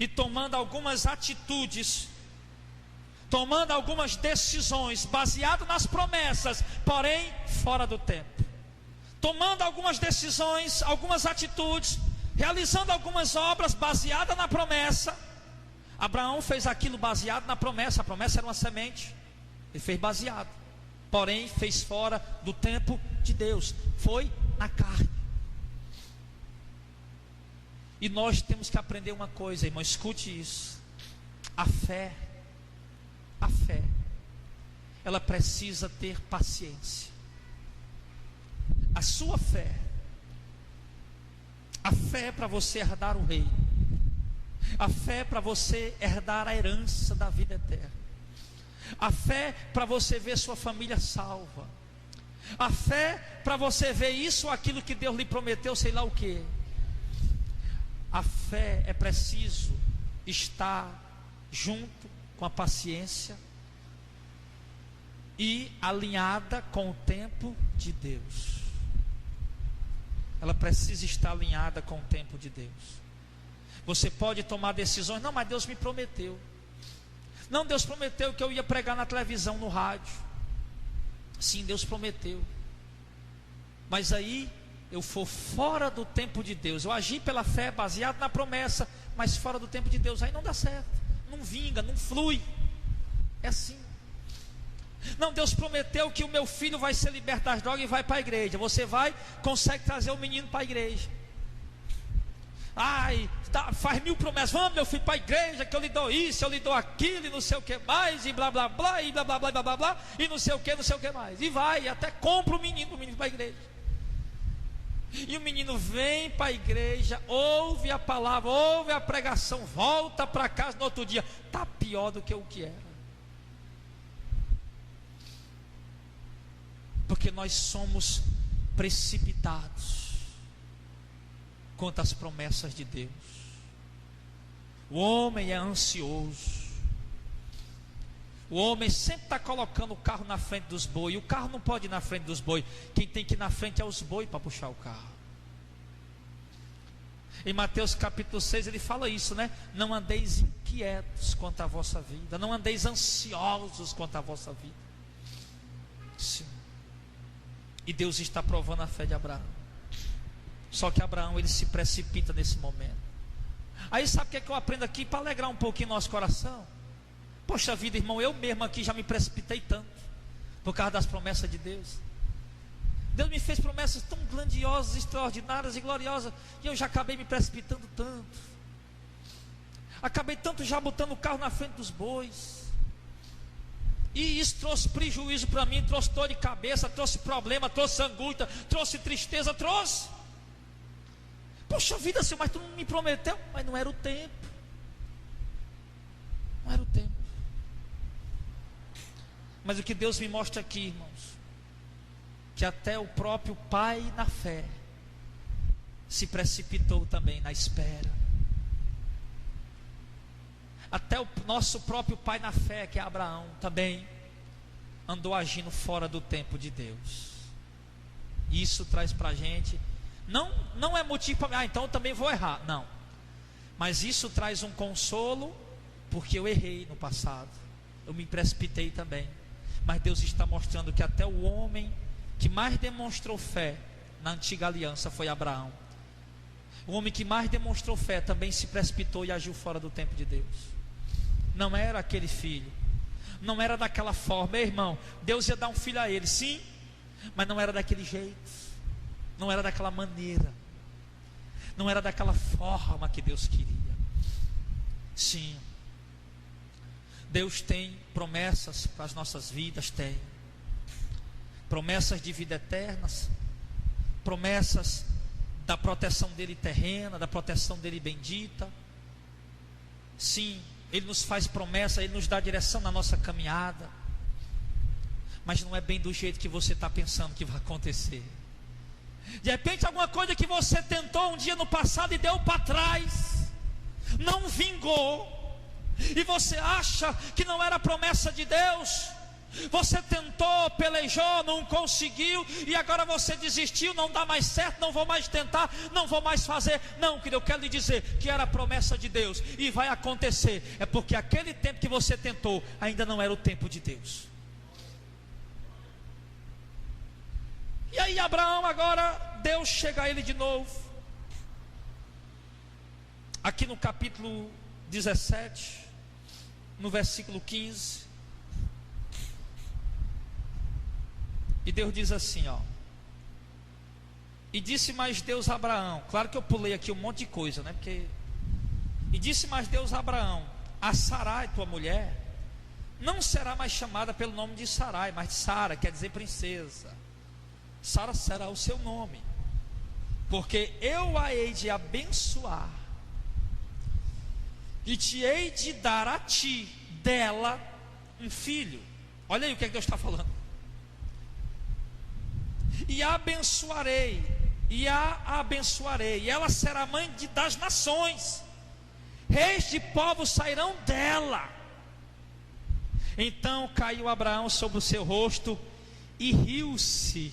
e tomando algumas atitudes, tomando algumas decisões baseadas nas promessas, porém fora do tempo. Tomando algumas decisões, algumas atitudes, realizando algumas obras baseadas na promessa. Abraão fez aquilo baseado na promessa. A promessa era uma semente, ele fez baseado, porém fez fora do tempo de Deus, foi na carne. E nós temos que aprender uma coisa, irmão, escute isso: a fé, ela precisa ter paciência. A sua fé, a fé é para você herdar o reino, a fé é para você herdar a herança da vida eterna, a fé para você ver sua família salva, a fé para você ver isso ou aquilo que Deus lhe prometeu, sei lá o que. A fé é preciso estar junto com a paciência e alinhada com o tempo de Deus. Ela precisa estar alinhada com o tempo de Deus. Você pode tomar decisões: não, mas Deus me prometeu. Não, Deus prometeu que eu ia pregar na televisão, no rádio. Sim, Deus prometeu. Mas aí eu for fora do tempo de Deus, eu agi pela fé baseado na promessa, mas fora do tempo de Deus, aí não dá certo, não vinga, não flui. É assim. Não, Deus prometeu que o meu filho vai ser liberto das drogas e vai para a igreja. Você vai, consegue trazer o menino para a igreja. Ai, faz 1000 promessas. Vamos, meu filho, para a igreja, que eu lhe dou isso, eu lhe dou aquilo, e não sei o que mais, e blá blá blá, e blá blá blá, blá blá blá, e não sei o que mais. E vai, até compra o menino para a igreja. E o menino vem para a igreja, ouve a palavra, ouve a pregação, volta para casa no outro dia, está pior do que o que era. Porque nós somos precipitados quanto às promessas de Deus. O homem é ansioso. O homem sempre está colocando o carro na frente dos bois. E o carro não pode ir na frente dos bois. Quem tem que ir na frente é os bois para puxar o carro. Em Mateus capítulo 6 ele fala isso, né? Não andeis inquietos quanto à vossa vida. Não andeis ansiosos quanto à vossa vida. Sim. E Deus está provando a fé de Abraão. Só que Abraão, ele se precipita nesse momento. Aí sabe o que é que eu aprendo aqui para alegrar um pouquinho nosso coração? Poxa vida, irmão, eu mesmo aqui já me precipitei tanto. por causa das promessas de Deus. Deus me fez promessas tão grandiosas, extraordinárias e gloriosas, e eu já acabei me precipitando tanto. Acabei tanto já botando o carro na frente dos bois. E isso trouxe prejuízo para mim, trouxe dor de cabeça, trouxe problema, trouxe angústia, trouxe tristeza, trouxe. Poxa vida, Senhor, mas tu não me prometeu. Mas não era o tempo. Não era o tempo. Mas o que Deus me mostra aqui, irmãos, que até o próprio pai na fé se precipitou também na espera. Até o nosso próprio pai na fé, que é Abraão, também andou agindo fora do tempo de Deus. Isso traz para a gente, não é motivo para, então eu também vou errar, não. Mas isso traz um consolo, porque eu errei no passado, eu me precipitei também. Mas Deus está mostrando que até o homem que mais demonstrou fé na antiga aliança foi Abraão. O homem que mais demonstrou fé também se precipitou e agiu fora do tempo de Deus. Não era aquele filho, não era daquela forma. Meu irmão, Deus ia dar um filho a ele, sim, mas não era daquele jeito, não era daquela maneira, não era daquela forma que Deus queria. Sim, Deus tem promessas para as nossas vidas, tem promessas de vida eterna, promessas da proteção dele terrena, da proteção dele bendita. Sim, Ele nos faz promessa, Ele nos dá direção na nossa caminhada, mas não é bem do jeito que você está pensando que vai acontecer. De repente alguma coisa que você tentou um dia no passado e deu para trás, não vingou, e você acha que não era promessa de Deus. Você tentou, pelejou, não conseguiu, e agora você desistiu, não dá mais certo, não vou mais tentar, não vou mais fazer. Não, querido, eu quero lhe dizer que era a promessa de Deus, e vai acontecer. É porque aquele tempo que você tentou, ainda não era o tempo de Deus. E aí Abraão, agora Deus chega a ele de novo, aqui no capítulo 17, no versículo 15. E Deus diz assim, ó: e disse mais Deus a Abraão. Claro que eu pulei aqui um monte de coisa, né? Porque e disse mais Deus a Abraão: a Sarai, tua mulher, não será mais chamada pelo nome de Sarai, mas de Sara, quer dizer princesa. Sara será o seu nome, porque eu a hei de abençoar, e te hei de dar a ti dela um filho. Olha aí o que é que Deus está falando. E a abençoarei, e ela será mãe das nações, reis de povos sairão dela. Então caiu Abraão sobre o seu rosto e riu-se,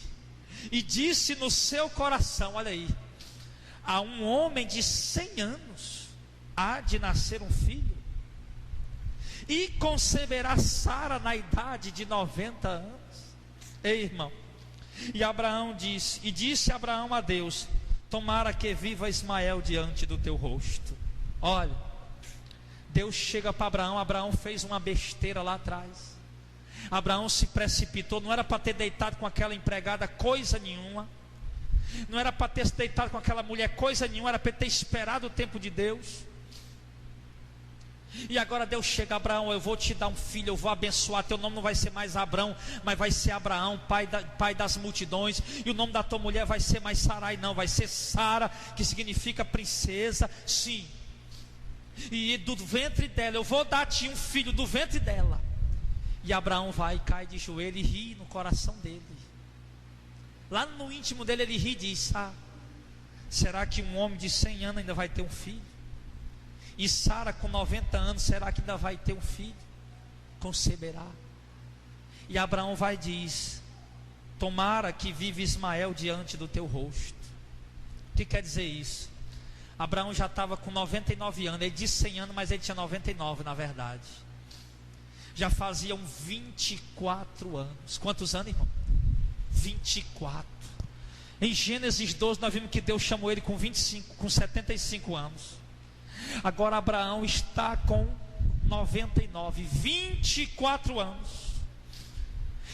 e disse no seu coração: olha aí, a um homem de 100 anos há de nascer um filho, e conceberá Sara na idade de 90 anos. Ei, irmão, e Abraão disse Abraão a Deus: tomara que viva Ismael diante do teu rosto. Olha, Deus chega para Abraão. Abraão fez uma besteira lá atrás. Abraão se precipitou. Não era para ter deitado com aquela empregada coisa nenhuma, não era para ter se deitado com aquela mulher coisa nenhuma, era para ter esperado o tempo de Deus. E agora Deus chega a Abraão: eu vou te dar um filho, eu vou abençoar, teu nome não vai ser mais Abrão, mas vai ser Abraão, pai das multidões. E o nome da tua mulher vai ser mais Sarai, não, vai ser Sara, que significa princesa. Sim, e do ventre dela eu vou dar-te um filho, do ventre dela. E Abraão vai e cai de joelho e ri no coração dele. Lá no íntimo dele ele ri e diz: será que um homem de 100 anos ainda vai ter um filho? E Sara com 90 anos, será que ainda vai ter um filho? Conceberá. E Abraão vai e diz: tomara que vive Ismael diante do teu rosto. O que quer dizer isso? Abraão já estava com 99 anos. Ele disse 100 anos, mas ele tinha 99 na verdade. Já faziam 24 anos. Quantos anos, irmão? 24. Em Gênesis 12 nós vimos que Deus chamou ele com 75 anos. Agora Abraão está com 99, 24 anos.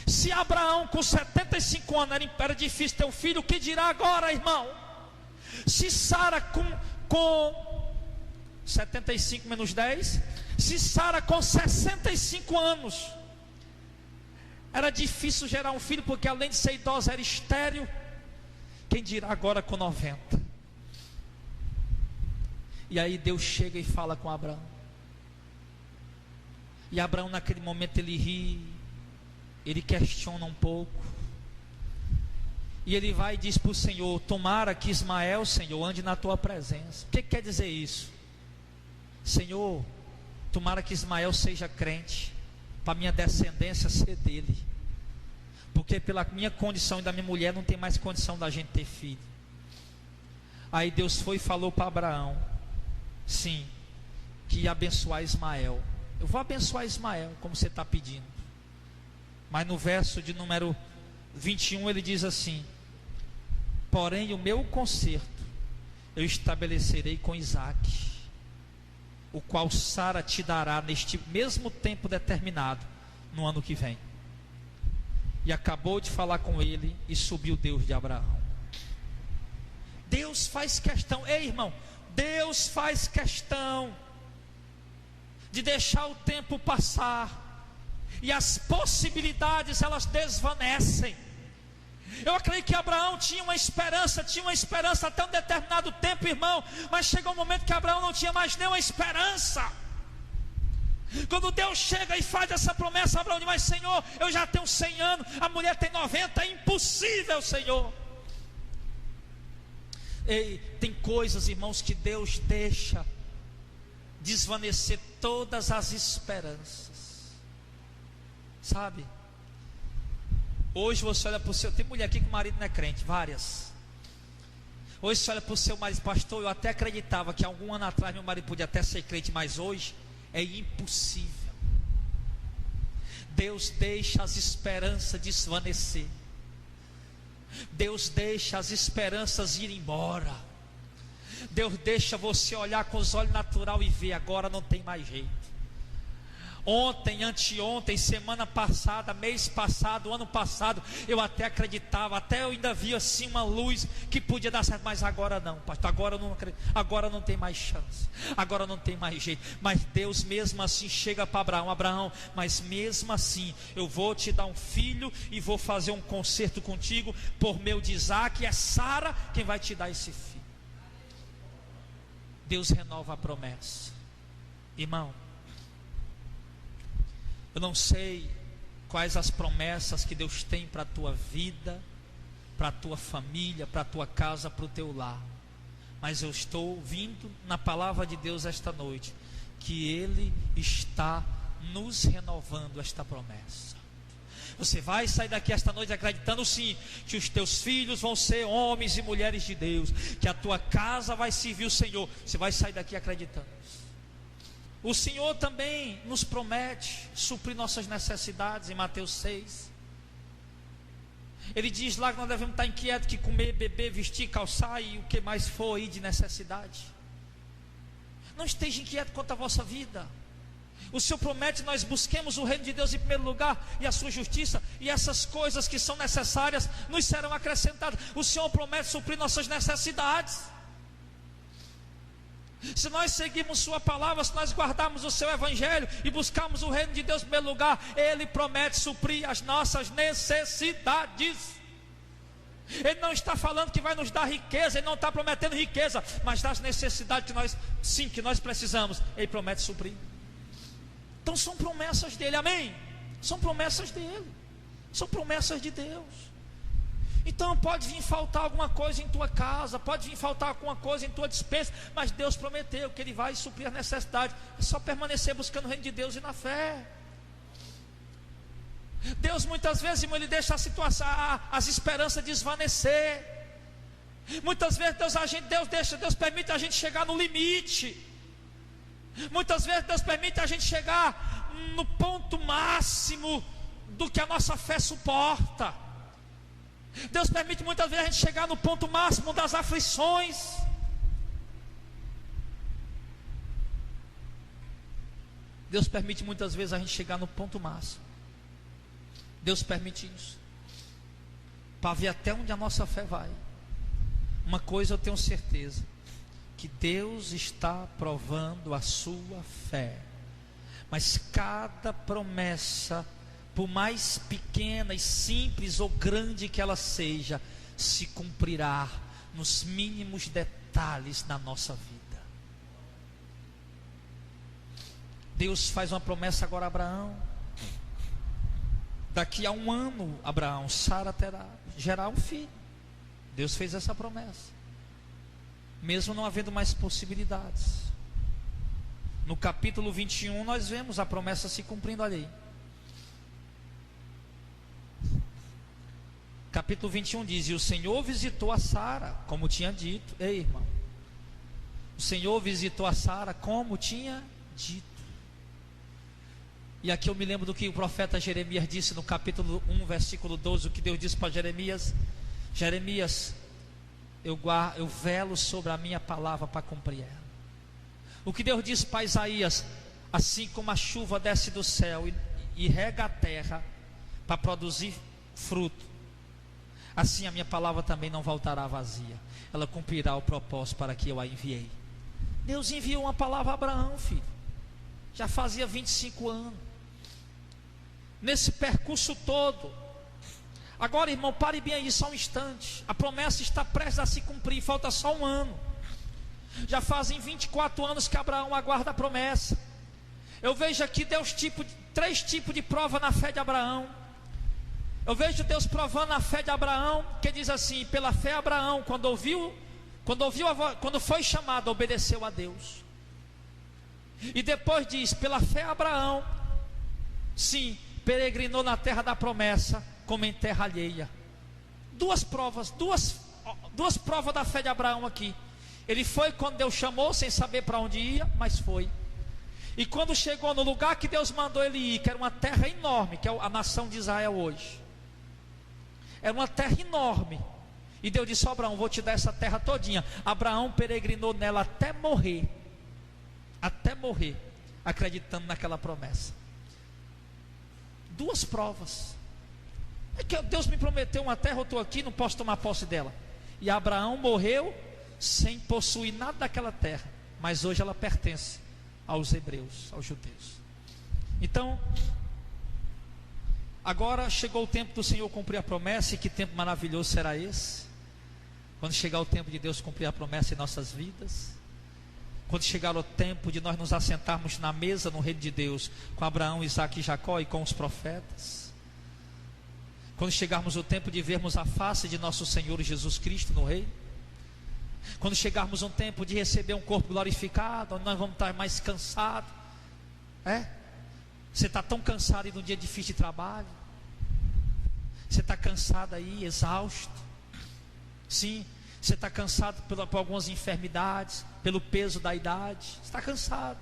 Se Abraão com 75 anos era difícil ter um filho, o que dirá agora, irmão? Se Sara com 75 menos 10, se Sara com 65 anos era difícil gerar um filho, porque além de ser idosa era estéril, quem dirá agora com 90? E aí Deus chega e fala com Abraão. E Abraão naquele momento ele ri, ele questiona um pouco. E ele vai e diz para o Senhor: tomara que Ismael, Senhor, ande na tua presença. O que quer dizer isso? Senhor, tomara que Ismael seja crente, para minha descendência ser dele. Porque pela minha condição e da minha mulher não tem mais condição da gente ter filho. Aí Deus foi e falou para Abraão, sim, que ia abençoar Ismael. Eu vou abençoar Ismael, como você está pedindo. Mas no verso de número 21 ele diz assim: porém o meu concerto eu estabelecerei com Isaque, o qual Sara te dará neste mesmo tempo determinado, no ano que vem. E acabou de falar com ele, e subiu Deus de Abraão. Deus faz questão, ei irmão, Deus faz questão de deixar o tempo passar, e as possibilidades elas desvanecem. Eu acredito que Abraão tinha uma esperança até um determinado tempo, irmão, mas chegou um momento que Abraão não tinha mais nenhuma esperança. Quando Deus chega e faz essa promessa, Abraão diz: mas Senhor, eu já tenho 100 anos, a mulher tem 90, é impossível, Senhor. Ei, tem coisas, irmãos, que Deus deixa desvanecer todas as esperanças, sabe? Hoje você olha para o seu, tem mulher aqui que o marido não é crente, várias. Hoje você olha para o seu marido: pastor, eu até acreditava que algum ano atrás meu marido podia até ser crente, mas hoje é impossível. Deus deixa as esperanças desvanecer. Deus deixa as esperanças ir embora. Deus deixa você olhar com os olhos natural e ver: agora não tem mais jeito. Ontem, anteontem, semana passada, mês passado, ano passado, eu até acreditava, até eu ainda via assim uma luz que podia dar certo, mas agora não, pastor, agora eu não acredito, agora não tem mais chance, agora não tem mais jeito. Mas Deus mesmo assim chega para Abraão: Abraão, mas mesmo assim eu vou te dar um filho e vou fazer um concerto contigo por meio de Isaque, é Sara quem vai te dar esse filho. Deus renova a promessa, irmão. Eu não sei quais as promessas que Deus tem para a tua vida, para a tua família, para a tua casa, para o teu lar, mas eu estou ouvindo na palavra de Deus esta noite que Ele está nos renovando esta promessa. Você vai sair daqui esta noite acreditando sim, que os teus filhos vão ser homens e mulheres de Deus, que a tua casa vai servir o Senhor. Você vai sair daqui acreditando. O Senhor também nos promete suprir nossas necessidades em Mateus 6. Ele diz lá que nós devemos estar inquietos, que comer, beber, vestir, calçar e o que mais for aí de necessidade. Não esteja inquieto quanto à vossa vida. O Senhor promete que nós busquemos o reino de Deus em primeiro lugar e a sua justiça, e essas coisas que são necessárias nos serão acrescentadas. O Senhor promete suprir nossas necessidades. Se nós seguirmos sua palavra, se nós guardarmos o seu evangelho e buscarmos o reino de Deus em primeiro lugar, Ele promete suprir as nossas necessidades. Ele não está falando que vai nos dar riqueza, Ele não está prometendo riqueza, mas das necessidades que nós, sim, que nós precisamos, Ele promete suprir. Então são promessas dele, amém? São promessas dele, são promessas de Deus. Então pode vir faltar alguma coisa em tua casa, pode vir faltar alguma coisa em tua despensa, mas Deus prometeu que Ele vai suprir a necessidade. É só permanecer buscando o reino de Deus e na fé. Deus muitas vezes, irmão, Ele deixa a situação, as esperanças desvanecer. Muitas vezes Deus permite a gente chegar no limite. Muitas vezes Deus permite a gente chegar no ponto máximo do que a nossa fé suporta. Deus permite muitas vezes a gente chegar no ponto máximo das aflições. Deus permite muitas vezes a gente chegar no ponto máximo Deus permite isso, para ver até onde a nossa fé vai. Uma coisa eu tenho certeza, que Deus está provando a sua fé. Mas cada promessa, por mais pequena e simples ou grande que ela seja, se cumprirá nos mínimos detalhes na nossa vida. Deus faz uma promessa agora a Abraão. Daqui a 1 ano, Abraão, Sara gerará um filho. Deus fez essa promessa, mesmo não havendo mais possibilidades. No capítulo 21 nós vemos a promessa se cumprindo ali. Capítulo 21 diz: e o Senhor visitou a Sara, como tinha dito. Ei, irmão, o Senhor visitou a Sara como tinha dito. E aqui eu me lembro do que o profeta Jeremias disse no capítulo 1, versículo 12. O que Deus disse para Jeremias: Jeremias, eu velo sobre a minha palavra para cumprir ela. O que Deus disse para Isaías: assim como a chuva desce do céu e rega a terra para produzir fruto, assim a minha palavra também não voltará vazia, ela cumprirá o propósito para que eu a enviei. Deus enviou uma palavra a Abraão, filho, já fazia 25 anos. Nesse percurso todo, agora, irmão, pare bem aí só um instante. A promessa está prestes a se cumprir, falta só 1 ano. Já fazem 24 anos que Abraão aguarda a promessa. Eu vejo aqui Deus 3 tipos de prova na fé de Abraão. Eu vejo Deus provando a fé de Abraão, que diz assim: pela fé Abraão, quando foi chamado, obedeceu a Deus. E depois diz: pela fé Abraão, sim, peregrinou na terra da promessa, como em terra alheia. Duas provas da fé de Abraão aqui. Ele foi quando Deus chamou, sem saber para onde ia, mas foi. E quando chegou no lugar que Deus mandou ele ir, que era uma terra enorme, que é a nação de Israel hoje, era uma terra enorme, e Deus disse: Abraão, vou te dar essa terra todinha. Abraão peregrinou nela até morrer, acreditando naquela promessa. 2 provas. É que Deus me prometeu uma terra, eu estou aqui, não posso tomar posse dela. E Abraão morreu sem possuir nada daquela terra, mas hoje ela pertence aos hebreus, aos judeus. Então, agora chegou o tempo do Senhor cumprir a promessa. E que tempo maravilhoso será esse? Quando chegar o tempo de Deus cumprir a promessa em nossas vidas. Quando chegar o tempo de nós nos assentarmos na mesa no reino de Deus, com Abraão, Isaque e Jacó e com os profetas. Quando chegarmos o tempo de vermos a face de nosso Senhor Jesus Cristo no reino. Quando chegarmos um tempo de receber um corpo glorificado, onde nós vamos estar mais cansados. Você está tão cansado num dia difícil de trabalho. Você está cansado aí, exausto. Sim, você está cansado por algumas enfermidades, pelo peso da idade. Você está cansado.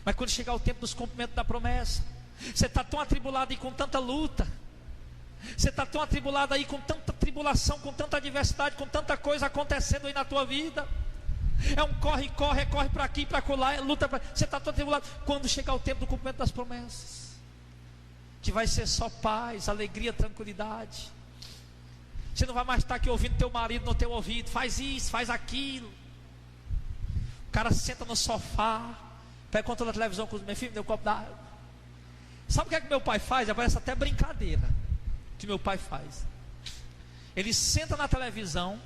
Mas quando chegar o tempo dos cumprimentos da promessa, você está tão atribulado e com tanta luta. Você está tão atribulado aí com tanta tribulação, com tanta adversidade, com tanta coisa acontecendo aí na tua vida. É um corre para aqui, para colar, é luta para... Você está tão atribulado. Quando chegar o tempo do cumprimento das promessas, que vai ser só paz, alegria, tranquilidade. Você não vai mais estar aqui ouvindo teu marido no teu ouvido: faz isso, faz aquilo. O cara senta no sofá, pega controle da televisão com os meus filhos, deu um copo d'água. Sabe o que é que meu pai faz? Parece até brincadeira que meu pai faz. Ele senta na televisão,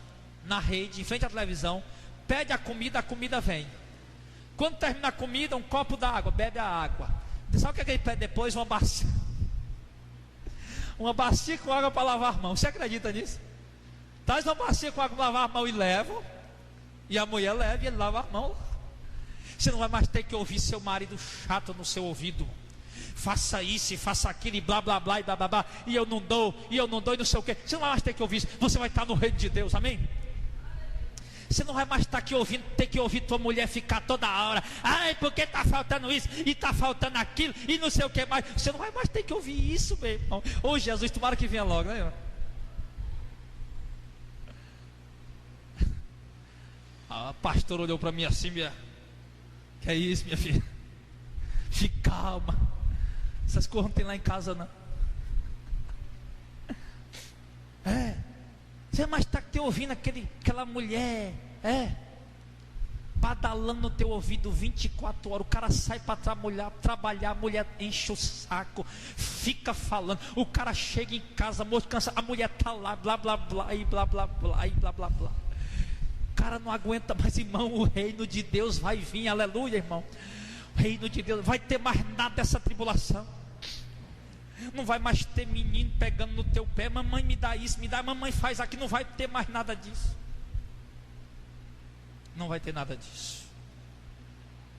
na rede, em frente à televisão, pede a comida vem. Quando termina a comida, um copo d'água, bebe a água. Sabe o que é que ele pede depois? Uma bacia. Uma bacia com água para lavar a mão. Você acredita nisso? Traz uma bacia com água para lavar a mão e leva. E a mulher leva e ele lava a mão. Você não vai mais ter que ouvir seu marido chato no seu ouvido: faça isso e faça aquilo e blá blá blá e blá blá blá, e eu não dou e não sei o que. Você não vai mais ter que ouvir isso. Você vai estar no reino de Deus, amém? Você não vai mais estar aqui ouvindo, ter que ouvir tua mulher ficar toda hora: ai, porque está faltando isso e está faltando aquilo e não sei o que mais. Você não vai mais ter que ouvir isso, meu irmão. Ô Jesus, tomara que venha logo, né, irmão? A pastora olhou para mim assim: que é isso, minha filha? Fique calma. Essas coisas não tem lá em casa, não. Você mais está te ouvindo aquela mulher, badalando no teu ouvido 24 horas. O cara sai para trabalhar, a mulher enche o saco, fica falando. O cara chega em casa morto, cansado, a mulher está lá, blá blá blá, e blá blá blá, e blá blá blá. O cara não aguenta mais, irmão. O reino de Deus vai vir, aleluia, irmão. O reino de Deus, vai ter mais nada dessa tribulação. Não vai mais ter menino pegando no teu pé, mamãe me dá isso, me dá, mamãe faz aqui. Não vai ter mais nada disso. Não vai ter nada disso.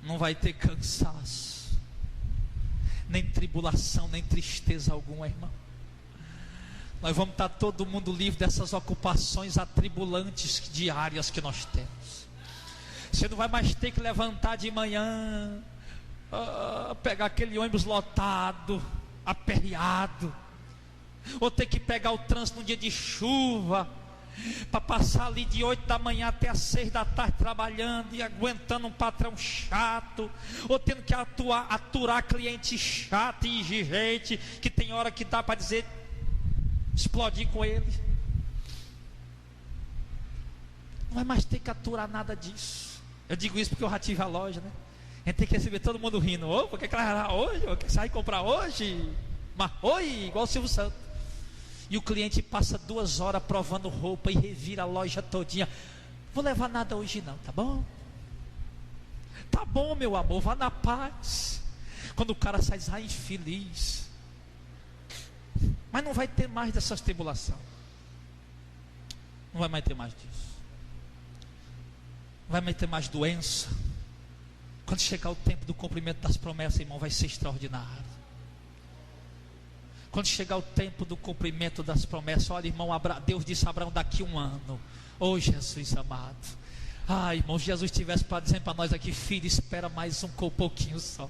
Não vai ter cansaço, nem tribulação, nem tristeza alguma, irmão. Nós vamos estar todo mundo livre dessas ocupações atribulantes diárias que nós temos. Você não vai mais ter que levantar de manhã, pegar aquele ônibus lotado, aperreado, ou ter que pegar o trânsito num dia de chuva, para passar ali de 8 da manhã até as 6 da tarde trabalhando e aguentando um patrão chato, ou tendo que aturar cliente chato e exigente, que tem hora que dá para dizer, explodir com ele. Não vai mais ter que aturar nada disso. Eu digo isso porque eu já tive a loja, né? A gente tem que receber todo mundo rindo. Ô, por que ela vai hoje? Quer sair comprar hoje? Mas oi, igual o Silvio Santos. E o cliente passa 2 horas provando roupa e revira a loja todinha. Vou levar nada hoje não, tá bom? Tá bom, meu amor, vá na paz. Quando o cara sai, infeliz. Mas não vai ter mais dessas tribulações. Não vai mais ter mais disso. Não vai mais ter mais doença. Quando chegar o tempo do cumprimento das promessas, irmão, vai ser extraordinário. Quando chegar o tempo do cumprimento das promessas, olha, irmão, Deus disse a Abraão, daqui 1 ano. Oh, Jesus amado. Irmão, Jesus estivesse para dizer para nós aqui, filho, espera mais um pouquinho só.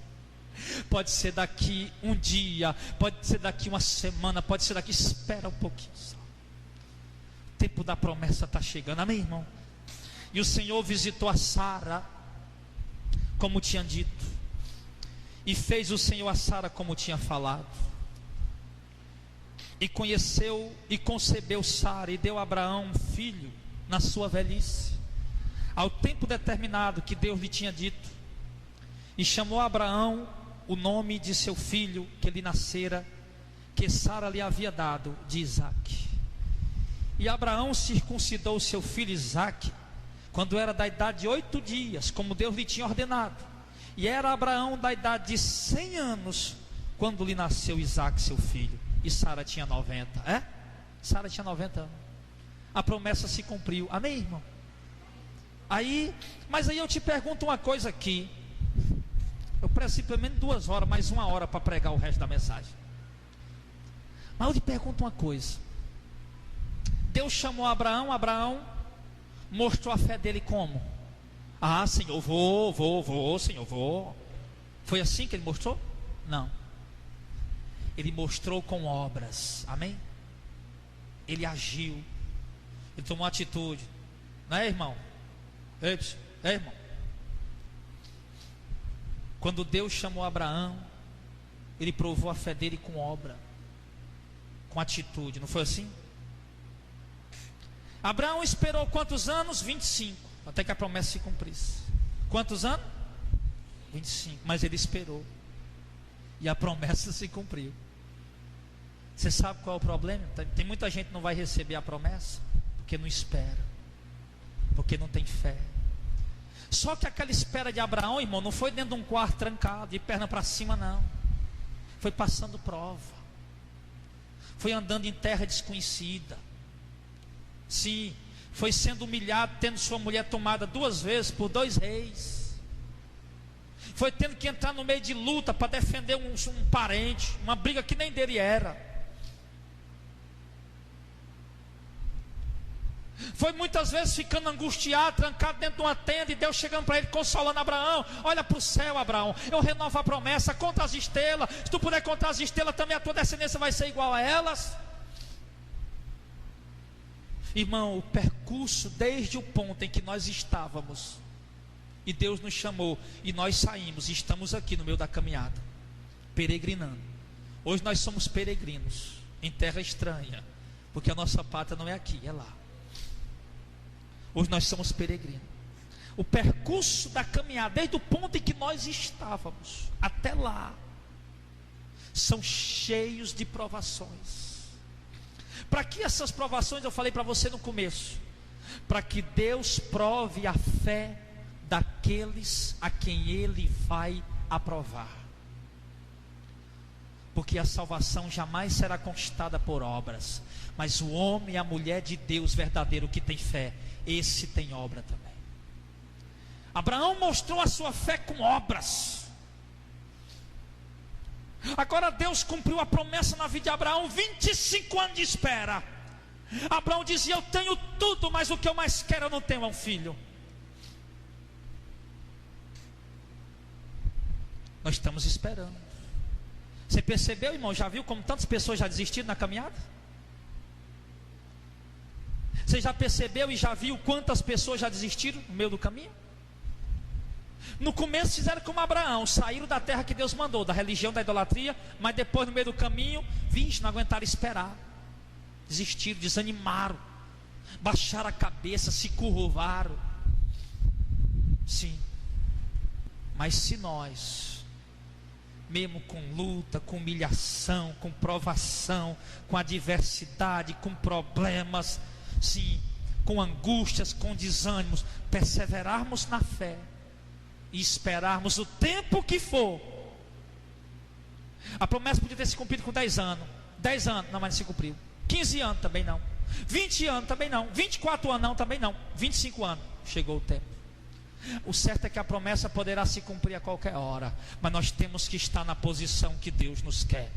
Pode ser daqui um dia, pode ser daqui uma semana, pode ser daqui, espera um pouquinho só. O tempo da promessa está chegando, amém, irmão? E o Senhor visitou a Sara, como tinha dito, e fez o Senhor a Sara como tinha falado, e conheceu e concebeu Sara, e deu a Abraão um filho na sua velhice, ao tempo determinado que Deus lhe tinha dito, e chamou a Abraão o nome de seu filho que lhe nascera, que Sara lhe havia dado, de Isaque. E Abraão circuncidou seu filho Isaque quando era da idade de 8 dias, como Deus lhe tinha ordenado. E era Abraão da idade de 100 anos quando lhe nasceu Isaque, seu filho. E Sara tinha 90. Sara tinha 90 anos. A promessa se cumpriu. Amém, irmão? Mas aí eu te pergunto uma coisa aqui. Eu preciso pelo menos 2 horas, mais 1 hora para pregar o resto da mensagem. Mas eu te pergunto uma coisa. Deus chamou Abraão, Abraão mostrou a fé dele como? Senhor, vou, Senhor, vou. Foi assim que ele mostrou? Não. Ele mostrou com obras, amém? Ele agiu, ele tomou atitude, não é, irmão? Irmão? Quando Deus chamou Abraão, ele provou a fé dele com obra, com atitude, não foi assim? Abraão esperou quantos anos? 25, até que a promessa se cumprisse. Quantos anos? 25, mas ele esperou, e a promessa se cumpriu. Você sabe qual é o problema? Tem muita gente que não vai receber a promessa, porque não espera, porque não tem fé. Só que aquela espera de Abraão, irmão, não foi dentro de um quarto trancado, de perna para cima, não. Foi passando prova, foi andando em terra desconhecida. Sim, foi sendo humilhado, tendo sua mulher tomada 2 vezes por 2 reis. Foi tendo que entrar no meio de luta para defender um parente, uma briga que nem dele era. Foi muitas vezes ficando angustiado, trancado dentro de uma tenda, e Deus chegando para ele, consolando Abraão. Olha para o céu, Abraão, eu renovo a promessa, conta as estrelas. Se tu puder contar as estrelas, também a tua descendência vai ser igual a elas. Irmão, o percurso desde o ponto em que nós estávamos, e Deus nos chamou, e nós saímos, e estamos aqui no meio da caminhada, peregrinando. Hoje nós somos peregrinos, em terra estranha, porque a nossa pátria não é aqui, é lá. Hoje nós somos peregrinos. O percurso da caminhada, desde o ponto em que nós estávamos até lá, são cheios de provações. Para que essas provações? Eu falei para você no começo, para que Deus prove a fé daqueles a quem Ele vai aprovar. Porque a salvação jamais será conquistada por obras, mas o homem e a mulher de Deus verdadeiro que tem fé, esse tem obra também. Abraão mostrou a sua fé com obras. Agora Deus cumpriu a promessa na vida de Abraão. 25 anos de espera. Abraão dizia: eu tenho tudo, mas o que eu mais quero eu não tenho, é um filho. Nós estamos esperando. Você percebeu, irmão? Já viu como tantas pessoas já desistiram na caminhada? Você já percebeu e já viu quantas pessoas já desistiram no meio do caminho? No começo fizeram como Abraão, saíram da terra que Deus mandou, da religião, da idolatria, mas depois no meio do caminho, não aguentaram esperar, desistiram, desanimaram, baixaram a cabeça, se curvaram. Sim, mas se nós, mesmo com luta, com humilhação, com provação, com adversidade, com problemas, sim, com angústias, com desânimos, perseverarmos na fé e esperarmos o tempo que for. A promessa podia ter se cumprido com 10 anos. 10 anos, não, mas não se cumpriu. 15 anos também não. 20 anos também não. 24 anos não, também não. 25 anos, chegou o tempo. O certo é que a promessa poderá se cumprir a qualquer hora, mas nós temos que estar na posição que Deus nos quer.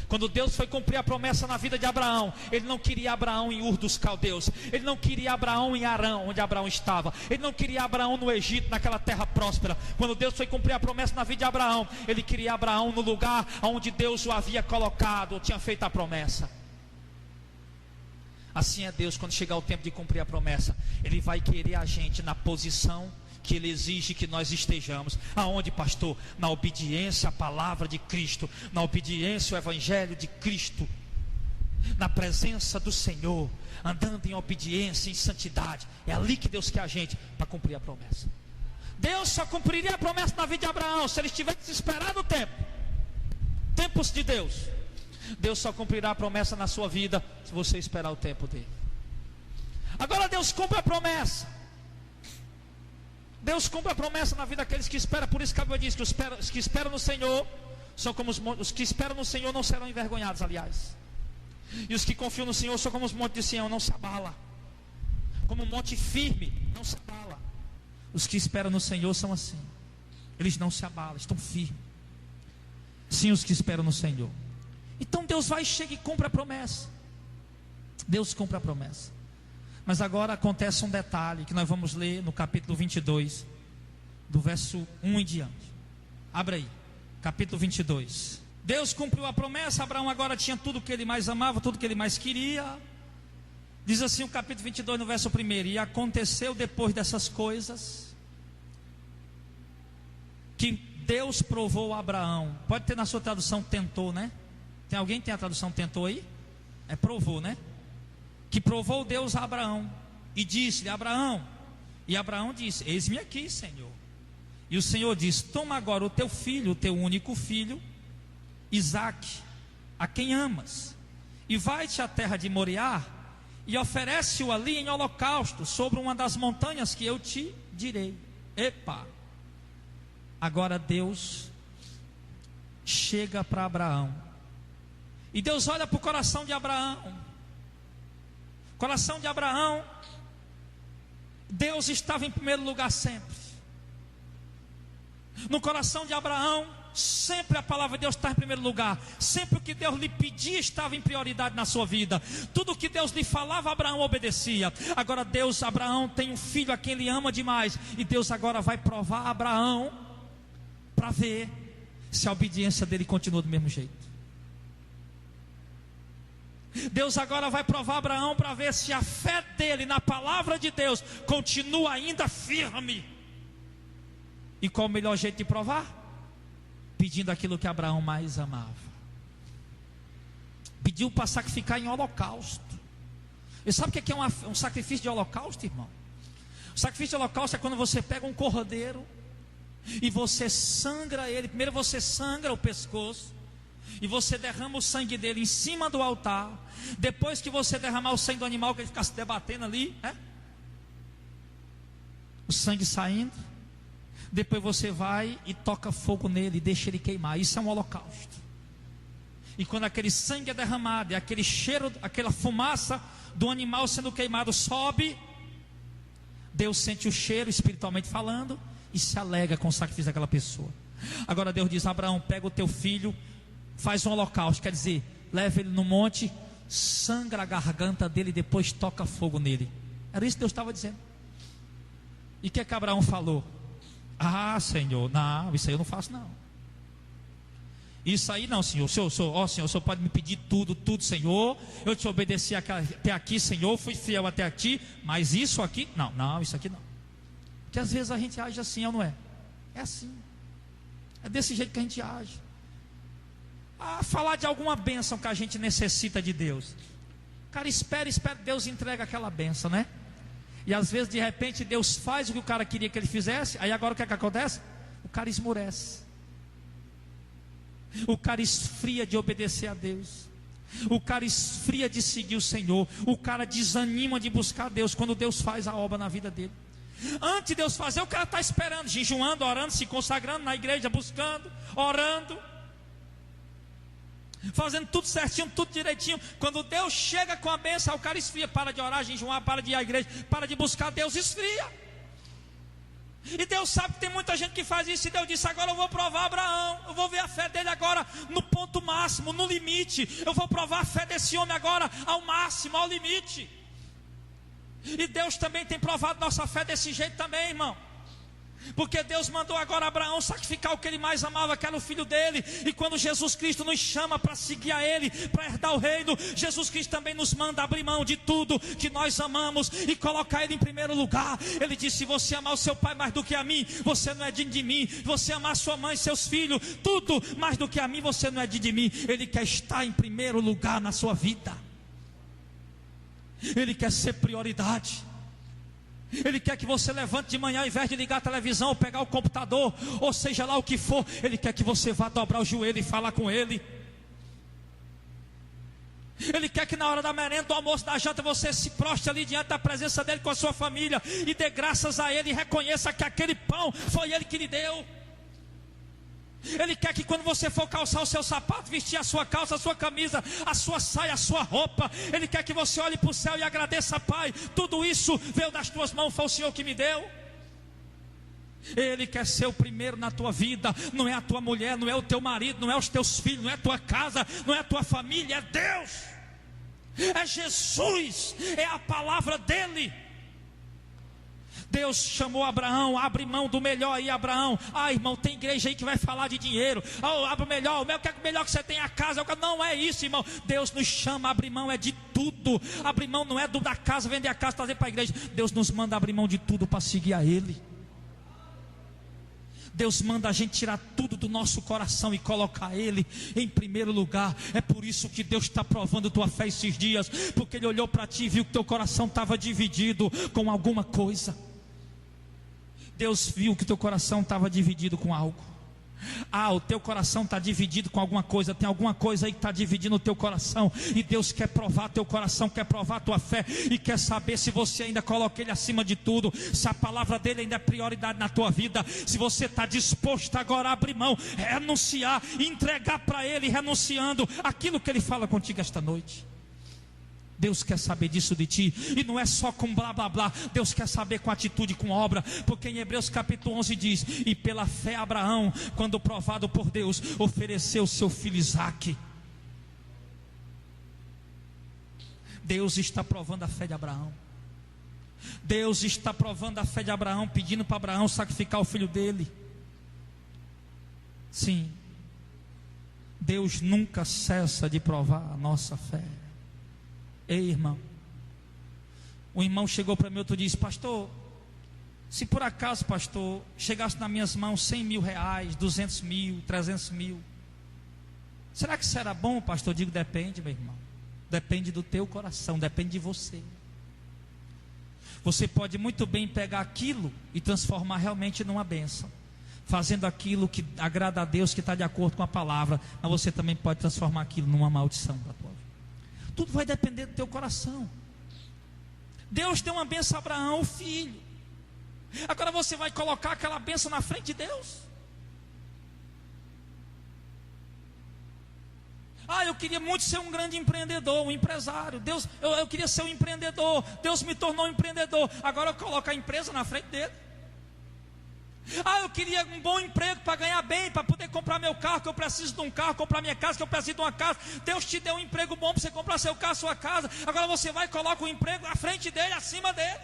Quando Deus foi cumprir a promessa na vida de Abraão, Ele não queria Abraão em Ur dos Caldeus, Ele não queria Abraão em Arã, onde Abraão estava, Ele não queria Abraão no Egito, naquela terra próspera. Quando Deus foi cumprir a promessa na vida de Abraão, Ele queria Abraão no lugar onde Deus o havia colocado, ou tinha feito a promessa. Assim é Deus, quando chegar o tempo de cumprir a promessa, Ele vai querer a gente na posição que Ele exige que nós estejamos. Aonde, pastor? Na obediência à palavra de Cristo, na obediência ao Evangelho de Cristo, na presença do Senhor, andando em obediência, em santidade. É ali que Deus quer a gente para cumprir a promessa. Deus só cumpriria a promessa na vida de Abraão se ele tivesse esperado o tempo. Tempos de Deus. Deus só cumprirá a promessa na sua vida se você esperar o tempo dele. Agora Deus cumpre a promessa. Deus cumpre a promessa na vida daqueles que esperam. Por isso que a Bíblia diz que os que esperam no Senhor são como os que esperam no Senhor não serão envergonhados, aliás. E os que confiam no Senhor são como os montes de Sião, não se abala. Como um monte firme, não se abala. Os que esperam no Senhor são assim. Eles não se abalam, estão firmes. Sim, os que esperam no Senhor. Então Deus vai, chega e cumpre a promessa. Deus cumpre a promessa. Mas agora acontece um detalhe que nós vamos ler no capítulo 22, do verso 1 em diante. Abra aí, capítulo 22. Deus cumpriu a promessa. Abraão agora tinha tudo que ele mais amava, tudo que ele mais queria. Diz assim o capítulo 22 no verso 1: e aconteceu depois dessas coisas, que Deus provou a Abraão. Pode ter na sua tradução tentou, né? Tem alguém que tem a tradução tentou aí? É provou, né? Que provou Deus a Abraão e disse-lhe: Abraão. E Abraão disse: eis-me aqui, Senhor. E o Senhor disse: toma agora o teu filho, o teu único filho, Isaque, a quem amas, e vai-te à terra de Moriá, e oferece-o ali em holocausto, sobre uma das montanhas que eu te direi. Epa! Agora Deus chega para Abraão, e Deus olha para o coração de Abraão. Coração de Abraão, Deus estava em primeiro lugar sempre. No coração de Abraão, sempre a palavra de Deus está em primeiro lugar. Sempre o que Deus lhe pedia estava em prioridade na sua vida. Tudo o que Deus lhe falava, Abraão obedecia. Agora Abraão tem um filho a quem ele ama demais, e Deus agora vai provar Abraão para ver se a obediência dele continua do mesmo jeito. Deus agora vai provar Abraão para ver se a fé dele na palavra de Deus continua ainda firme. E qual o melhor jeito de provar? Pedindo aquilo que Abraão mais amava. Pediu para sacrificar em holocausto. E sabe o que é um sacrifício de holocausto, irmão? O sacrifício de holocausto é quando você pega um cordeiro e você sangra ele. Primeiro você sangra o pescoço e você derrama o sangue dele em cima do altar. Depois que você derramar o sangue do animal, que ele fica se debatendo ali, o sangue saindo, depois você vai e toca fogo nele e deixa ele queimar. Isso é um holocausto. E quando aquele sangue é derramado e aquele cheiro, aquela fumaça do animal sendo queimado sobe, Deus sente o cheiro, espiritualmente falando, e se alegra com o sacrifício daquela pessoa. Agora Deus diz: Abraão, pega o teu filho, faz um holocausto, quer dizer, leva ele no monte, sangra a garganta dele e depois toca fogo nele. Era isso que Deus estava dizendo. E o que é que Abraão falou? Ah, Senhor, não, isso aí eu não faço não. Isso aí não, Senhor. Senhor, ó Senhor, o Senhor pode me pedir tudo, Senhor. Eu te obedeci até aqui, Senhor, fui fiel até aqui, mas isso aqui, não, isso aqui não. Porque às vezes a gente age assim, ou não é? É assim. É desse jeito que a gente age. Falar de alguma bênção que a gente necessita de Deus. Cara, espera, Deus entrega aquela bênção, né? E às vezes de repente Deus faz o que o cara queria que ele fizesse. Aí agora o que é que acontece? O cara esmurece. O cara esfria de obedecer a Deus. O cara esfria de seguir o Senhor. O cara desanima de buscar a Deus quando Deus faz a obra na vida dele. Antes de Deus fazer, o cara está esperando, jejuando, orando, se consagrando na igreja, buscando, orando, fazendo tudo certinho, tudo direitinho. Quando Deus chega com a bênção, o cara esfria, para de orar, jejuar, para de ir à igreja, para de buscar Deus, esfria. E Deus sabe que tem muita gente que faz isso. E Deus disse: agora eu vou provar Abraão, eu vou ver a fé dele agora no ponto máximo, no limite. Eu vou provar a fé desse homem agora ao máximo, ao limite. E Deus também tem provado nossa fé desse jeito também, irmão. Porque Deus mandou agora Abraão sacrificar o que ele mais amava, que era o filho dele. E quando Jesus Cristo nos chama para seguir a ele, para herdar o reino, Jesus Cristo também nos manda abrir mão de tudo que nós amamos e colocar ele em primeiro lugar. Ele disse: se você amar o seu pai mais do que a mim, você não é digno de mim. Se você amar sua mãe, seus filhos, tudo mais do que a mim, você não é digno de mim. Ele quer estar em primeiro lugar na sua vida. Ele quer ser prioridade. Ele quer que você levante de manhã, ao invés de ligar a televisão ou pegar o computador, ou seja lá o que for, Ele quer que você vá dobrar o joelho e falar com Ele. Ele quer que na hora da merenda, do almoço, da janta, você se prostre ali diante da presença dEle com a sua família e dê graças a Ele e reconheça que aquele pão foi Ele que lhe deu. Ele quer que quando você for calçar o seu sapato, vestir a sua calça, a sua camisa, a sua saia, a sua roupa, Ele quer que você olhe para o céu e agradeça: Pai, tudo isso veio das tuas mãos, foi o Senhor que me deu. Ele quer ser o primeiro na tua vida. Não é a tua mulher, não é o teu marido, não é os teus filhos, não é a tua casa, não é a tua família, é Deus, é Jesus, é a palavra dEle. Deus chamou Abraão: abre mão do melhor aí, Abraão. Irmão, tem igreja aí que vai falar de dinheiro. Abre o melhor, o melhor que você tem é a casa. Não é isso, irmão. Deus nos chama a abrir mão, é de tudo. Abrir mão não é da casa, vender a casa, trazer para a igreja. Deus nos manda abrir mão de tudo para seguir a Ele. Deus manda a gente tirar tudo do nosso coração e colocar Ele em primeiro lugar. É por isso que Deus está provando tua fé esses dias, porque Ele olhou para ti e viu que teu coração estava dividido com alguma coisa. Deus viu que teu coração estava dividido com algo. O teu coração está dividido com alguma coisa. Tem alguma coisa aí que está dividindo o teu coração. E Deus quer provar teu coração, quer provar tua fé. E quer saber se você ainda coloca Ele acima de tudo. Se a palavra dEle ainda é prioridade na tua vida. Se você está disposto agora a abrir mão, renunciar, entregar para Ele, renunciando aquilo que Ele fala contigo esta noite. Deus quer saber disso de ti. E não é só com blá blá blá. Deus quer saber com atitude, com obra. Porque em Hebreus capítulo 11 diz: e pela fé Abraão, quando provado por Deus, ofereceu seu filho Isaque. Deus está provando a fé de Abraão. Deus está provando a fé de Abraão, pedindo para Abraão sacrificar o filho dele. Sim, Deus nunca cessa de provar a nossa fé. Ei, irmão, um irmão chegou para mim outro dia e disse: pastor, se por acaso, pastor, chegasse nas minhas mãos 100 mil reais, 200 mil, 300 mil, será que isso era bom, pastor? Eu digo: depende, meu irmão. Depende do teu coração, depende de você. Você pode muito bem pegar aquilo e transformar realmente numa bênção, fazendo aquilo que agrada a Deus, que está de acordo com a palavra. Mas você também pode transformar aquilo numa maldição para a tua vida. Tudo vai depender do teu coração. Deus deu uma bênção a Abraão, o filho. Agora você vai colocar aquela bênção na frente de Deus? Eu queria muito ser um grande empreendedor, um empresário. Deus, eu queria ser um empreendedor. Deus me tornou um empreendedor. Agora eu coloco a empresa na frente dele. Eu queria um bom emprego para ganhar bem, para poder comprar meu carro, que eu preciso de um carro, comprar minha casa, que eu preciso de uma casa. Deus te deu um emprego bom para você comprar seu carro, sua casa. Agora você vai e coloca o emprego na frente dele, acima dele.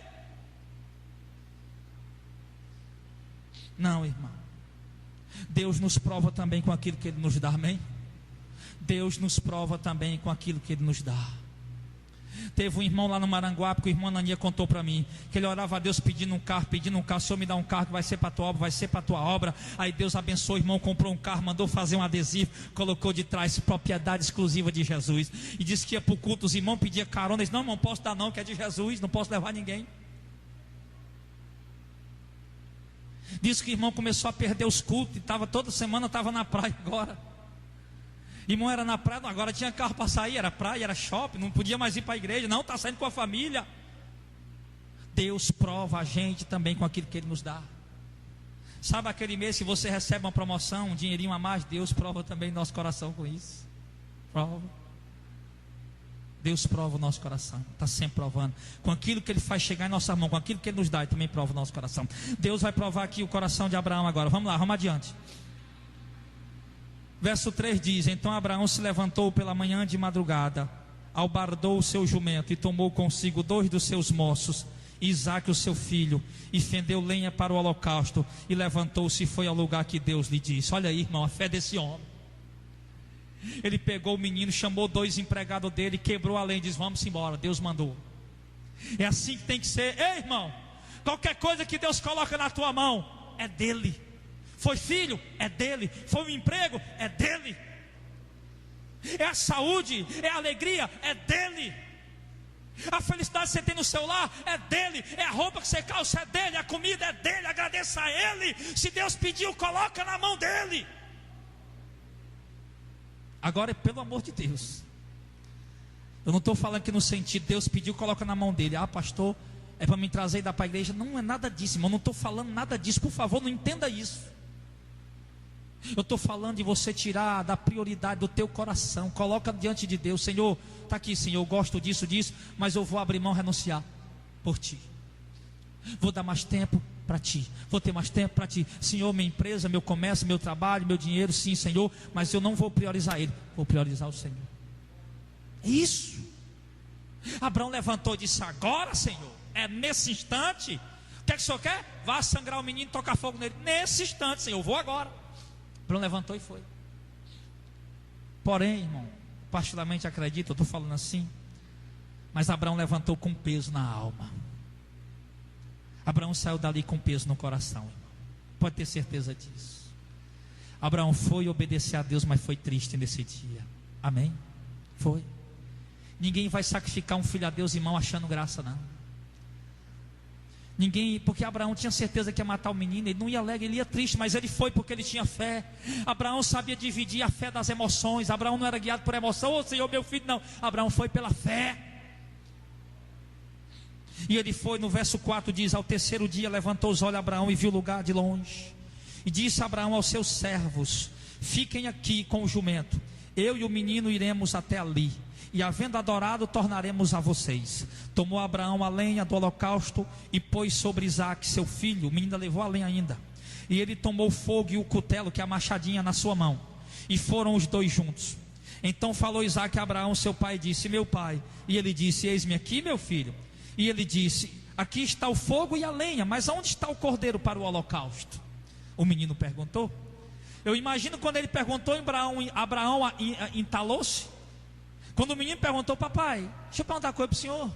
Não, irmão. Deus nos prova também com aquilo que Ele nos dá, amém? Deus nos prova também com aquilo que Ele nos dá. Teve um irmão lá no Maranguape, que o irmão Anania contou para mim, que ele orava a Deus pedindo um carro, Senhor me dá um carro que vai ser para a tua obra, vai ser para a tua obra. Aí Deus abençoou, o irmão comprou um carro, mandou fazer um adesivo, colocou de trás, propriedade exclusiva de Jesus, e disse que ia para o culto, os irmãos pediam carona, disse, não posso dar não, que é de Jesus, não posso levar ninguém. Disse que o irmão começou a perder os cultos, e toda semana estava na praia agora. Irmão era na praia, agora tinha carro para sair, era praia, era shopping, não podia mais ir para a igreja, não, está saindo com a família. Deus prova a gente também com aquilo que Ele nos dá. Sabe aquele mês que você recebe uma promoção, um dinheirinho a mais, Deus prova também nosso coração com isso. Prova. Deus prova o nosso coração, está sempre provando, com aquilo que Ele faz chegar em nossa mão, com aquilo que Ele nos dá, Ele também prova o nosso coração. Deus vai provar aqui o coração de Abraão agora, vamos lá, vamos adiante. Verso 3 diz, então Abraão se levantou pela manhã de madrugada, albardou o seu jumento e tomou consigo 2 dos seus moços, Isaque o seu filho, e fendeu lenha para o holocausto, e levantou-se e foi ao lugar que Deus lhe disse. Olha aí, irmão, a fé desse homem. Ele pegou o menino, chamou 2 empregados dele, quebrou a lenha e disse, vamos embora, Deus mandou. É assim que tem que ser. Ei, irmão, qualquer coisa que Deus coloca na tua mão, é dele. Foi filho? É dele. Foi um emprego? É dele. É a saúde? É a alegria? É dele. A felicidade que você tem no seu lar? É dele. É a roupa que você calça? É dele. A comida é dele. Agradeça a Ele. Se Deus pediu, coloca na mão dele. Agora é pelo amor de Deus. Eu não estou falando que no sentido Deus pediu, coloca na mão dele. Pastor, é para me trazer e dar para a igreja. Não é nada disso, irmão. Eu não estou falando nada disso. Por favor, não entenda isso. Eu estou falando de você tirar da prioridade do teu coração. Coloca diante de Deus. Senhor, está aqui, Senhor, eu gosto disso, mas eu vou abrir mão, renunciar por Ti. Vou dar mais tempo para Ti. Vou ter mais tempo para Ti. Senhor, minha empresa, meu comércio, meu trabalho, meu dinheiro, sim, Senhor, mas eu não vou priorizar Ele. Vou priorizar o Senhor. É isso. Abraão levantou e disse, agora, Senhor, é nesse instante. O que é que o Senhor quer? Vá sangrar o menino e tocar fogo nele. Nesse instante, Senhor, eu vou agora. Abraão levantou e foi. Porém, irmão, particularmente acredito, eu estou falando assim, mas Abraão levantou com peso na alma. Abraão saiu dali com peso no coração, irmão. Pode ter certeza disso. Abraão foi obedecer a Deus, mas foi triste nesse dia. Amém? Foi. Ninguém vai sacrificar um filho a Deus, irmão, achando graça, não. Ninguém, porque Abraão tinha certeza que ia matar o menino, ele não ia alegre, ele ia triste, mas ele foi porque ele tinha fé. Abraão sabia dividir a fé das emoções. Abraão não era guiado por emoção, Senhor, meu filho, não. Abraão foi pela fé. E ele foi, no verso 4 diz, ao terceiro dia levantou os olhos Abraão e viu o lugar de longe. E disse Abraão aos seus servos, fiquem aqui com o jumento, eu e o menino iremos até ali, e havendo adorado, tornaremos a vocês. Tomou Abraão a lenha do holocausto e pôs sobre Isaque, seu filho. O menino levou a lenha ainda. E ele tomou o fogo e o cutelo, que é a machadinha, na sua mão. E foram os 2 juntos. Então falou Isaque a Abraão, seu pai, e disse, meu pai. E ele disse, eis-me aqui, meu filho. E ele disse, aqui está o fogo e a lenha, mas aonde está o cordeiro para o holocausto? O menino perguntou. Eu imagino quando ele perguntou, Abraão entalou-se. Quando o menino perguntou, papai, deixa eu perguntar uma coisa para o senhor.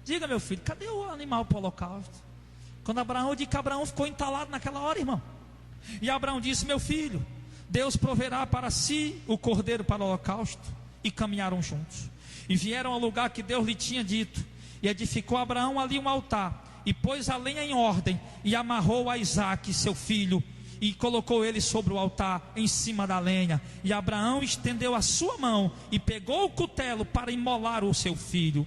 Diga, meu filho, cadê o animal para o holocausto? Quando Abraão disse que Abraão ficou entalado naquela hora, irmão. E Abraão disse, meu filho, Deus proverá para si o cordeiro para o holocausto. E caminharam juntos. E vieram ao lugar que Deus lhe tinha dito. E edificou Abraão ali um altar. e pôs a lenha em ordem, e amarrou a Isaque, seu filho, e colocou ele sobre o altar, em cima da lenha. E Abraão estendeu a sua mão, e pegou o cutelo para imolar o seu filho.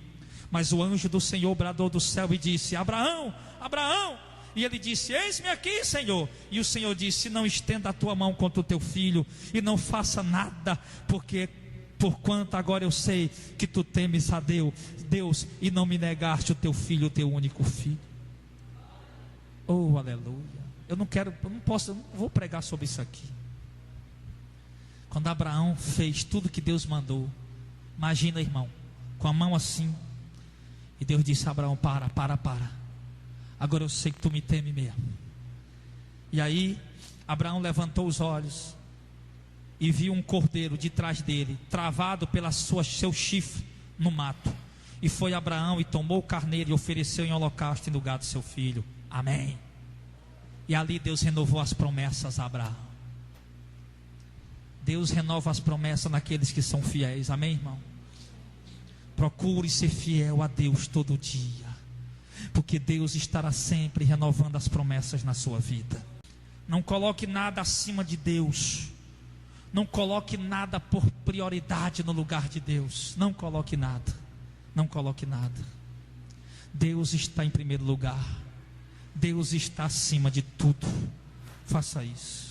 Mas o anjo do Senhor bradou do céu e disse: Abraão, Abraão. E ele disse: eis-me aqui, Senhor. E o Senhor disse: não estenda a tua mão contra o teu filho, e não faça nada, porquanto agora eu sei que tu temes a Deus, e não me negaste o teu filho, o teu único filho. Oh, aleluia. Eu não vou pregar sobre isso aqui. Quando Abraão fez tudo que Deus mandou, imagina, irmão, com a mão assim, e Deus disse: Abraão, para, agora eu sei que tu me teme mesmo. E aí Abraão levantou os olhos e viu um cordeiro de trás dele, travado pela seu chifre no mato. E foi Abraão e tomou o carneiro e ofereceu em holocausto em lugar do seu filho. Amém. E ali Deus renovou as promessas a Abraão. Deus renova as promessas naqueles que são fiéis. Amém, irmão? Procure ser fiel a Deus todo dia, porque Deus estará sempre renovando as promessas na sua vida. Não coloque nada acima de Deus. Não coloque nada por prioridade no lugar de Deus. Não coloque nada. Não coloque nada. Deus está em primeiro lugar. Deus está acima de tudo. Faça isso.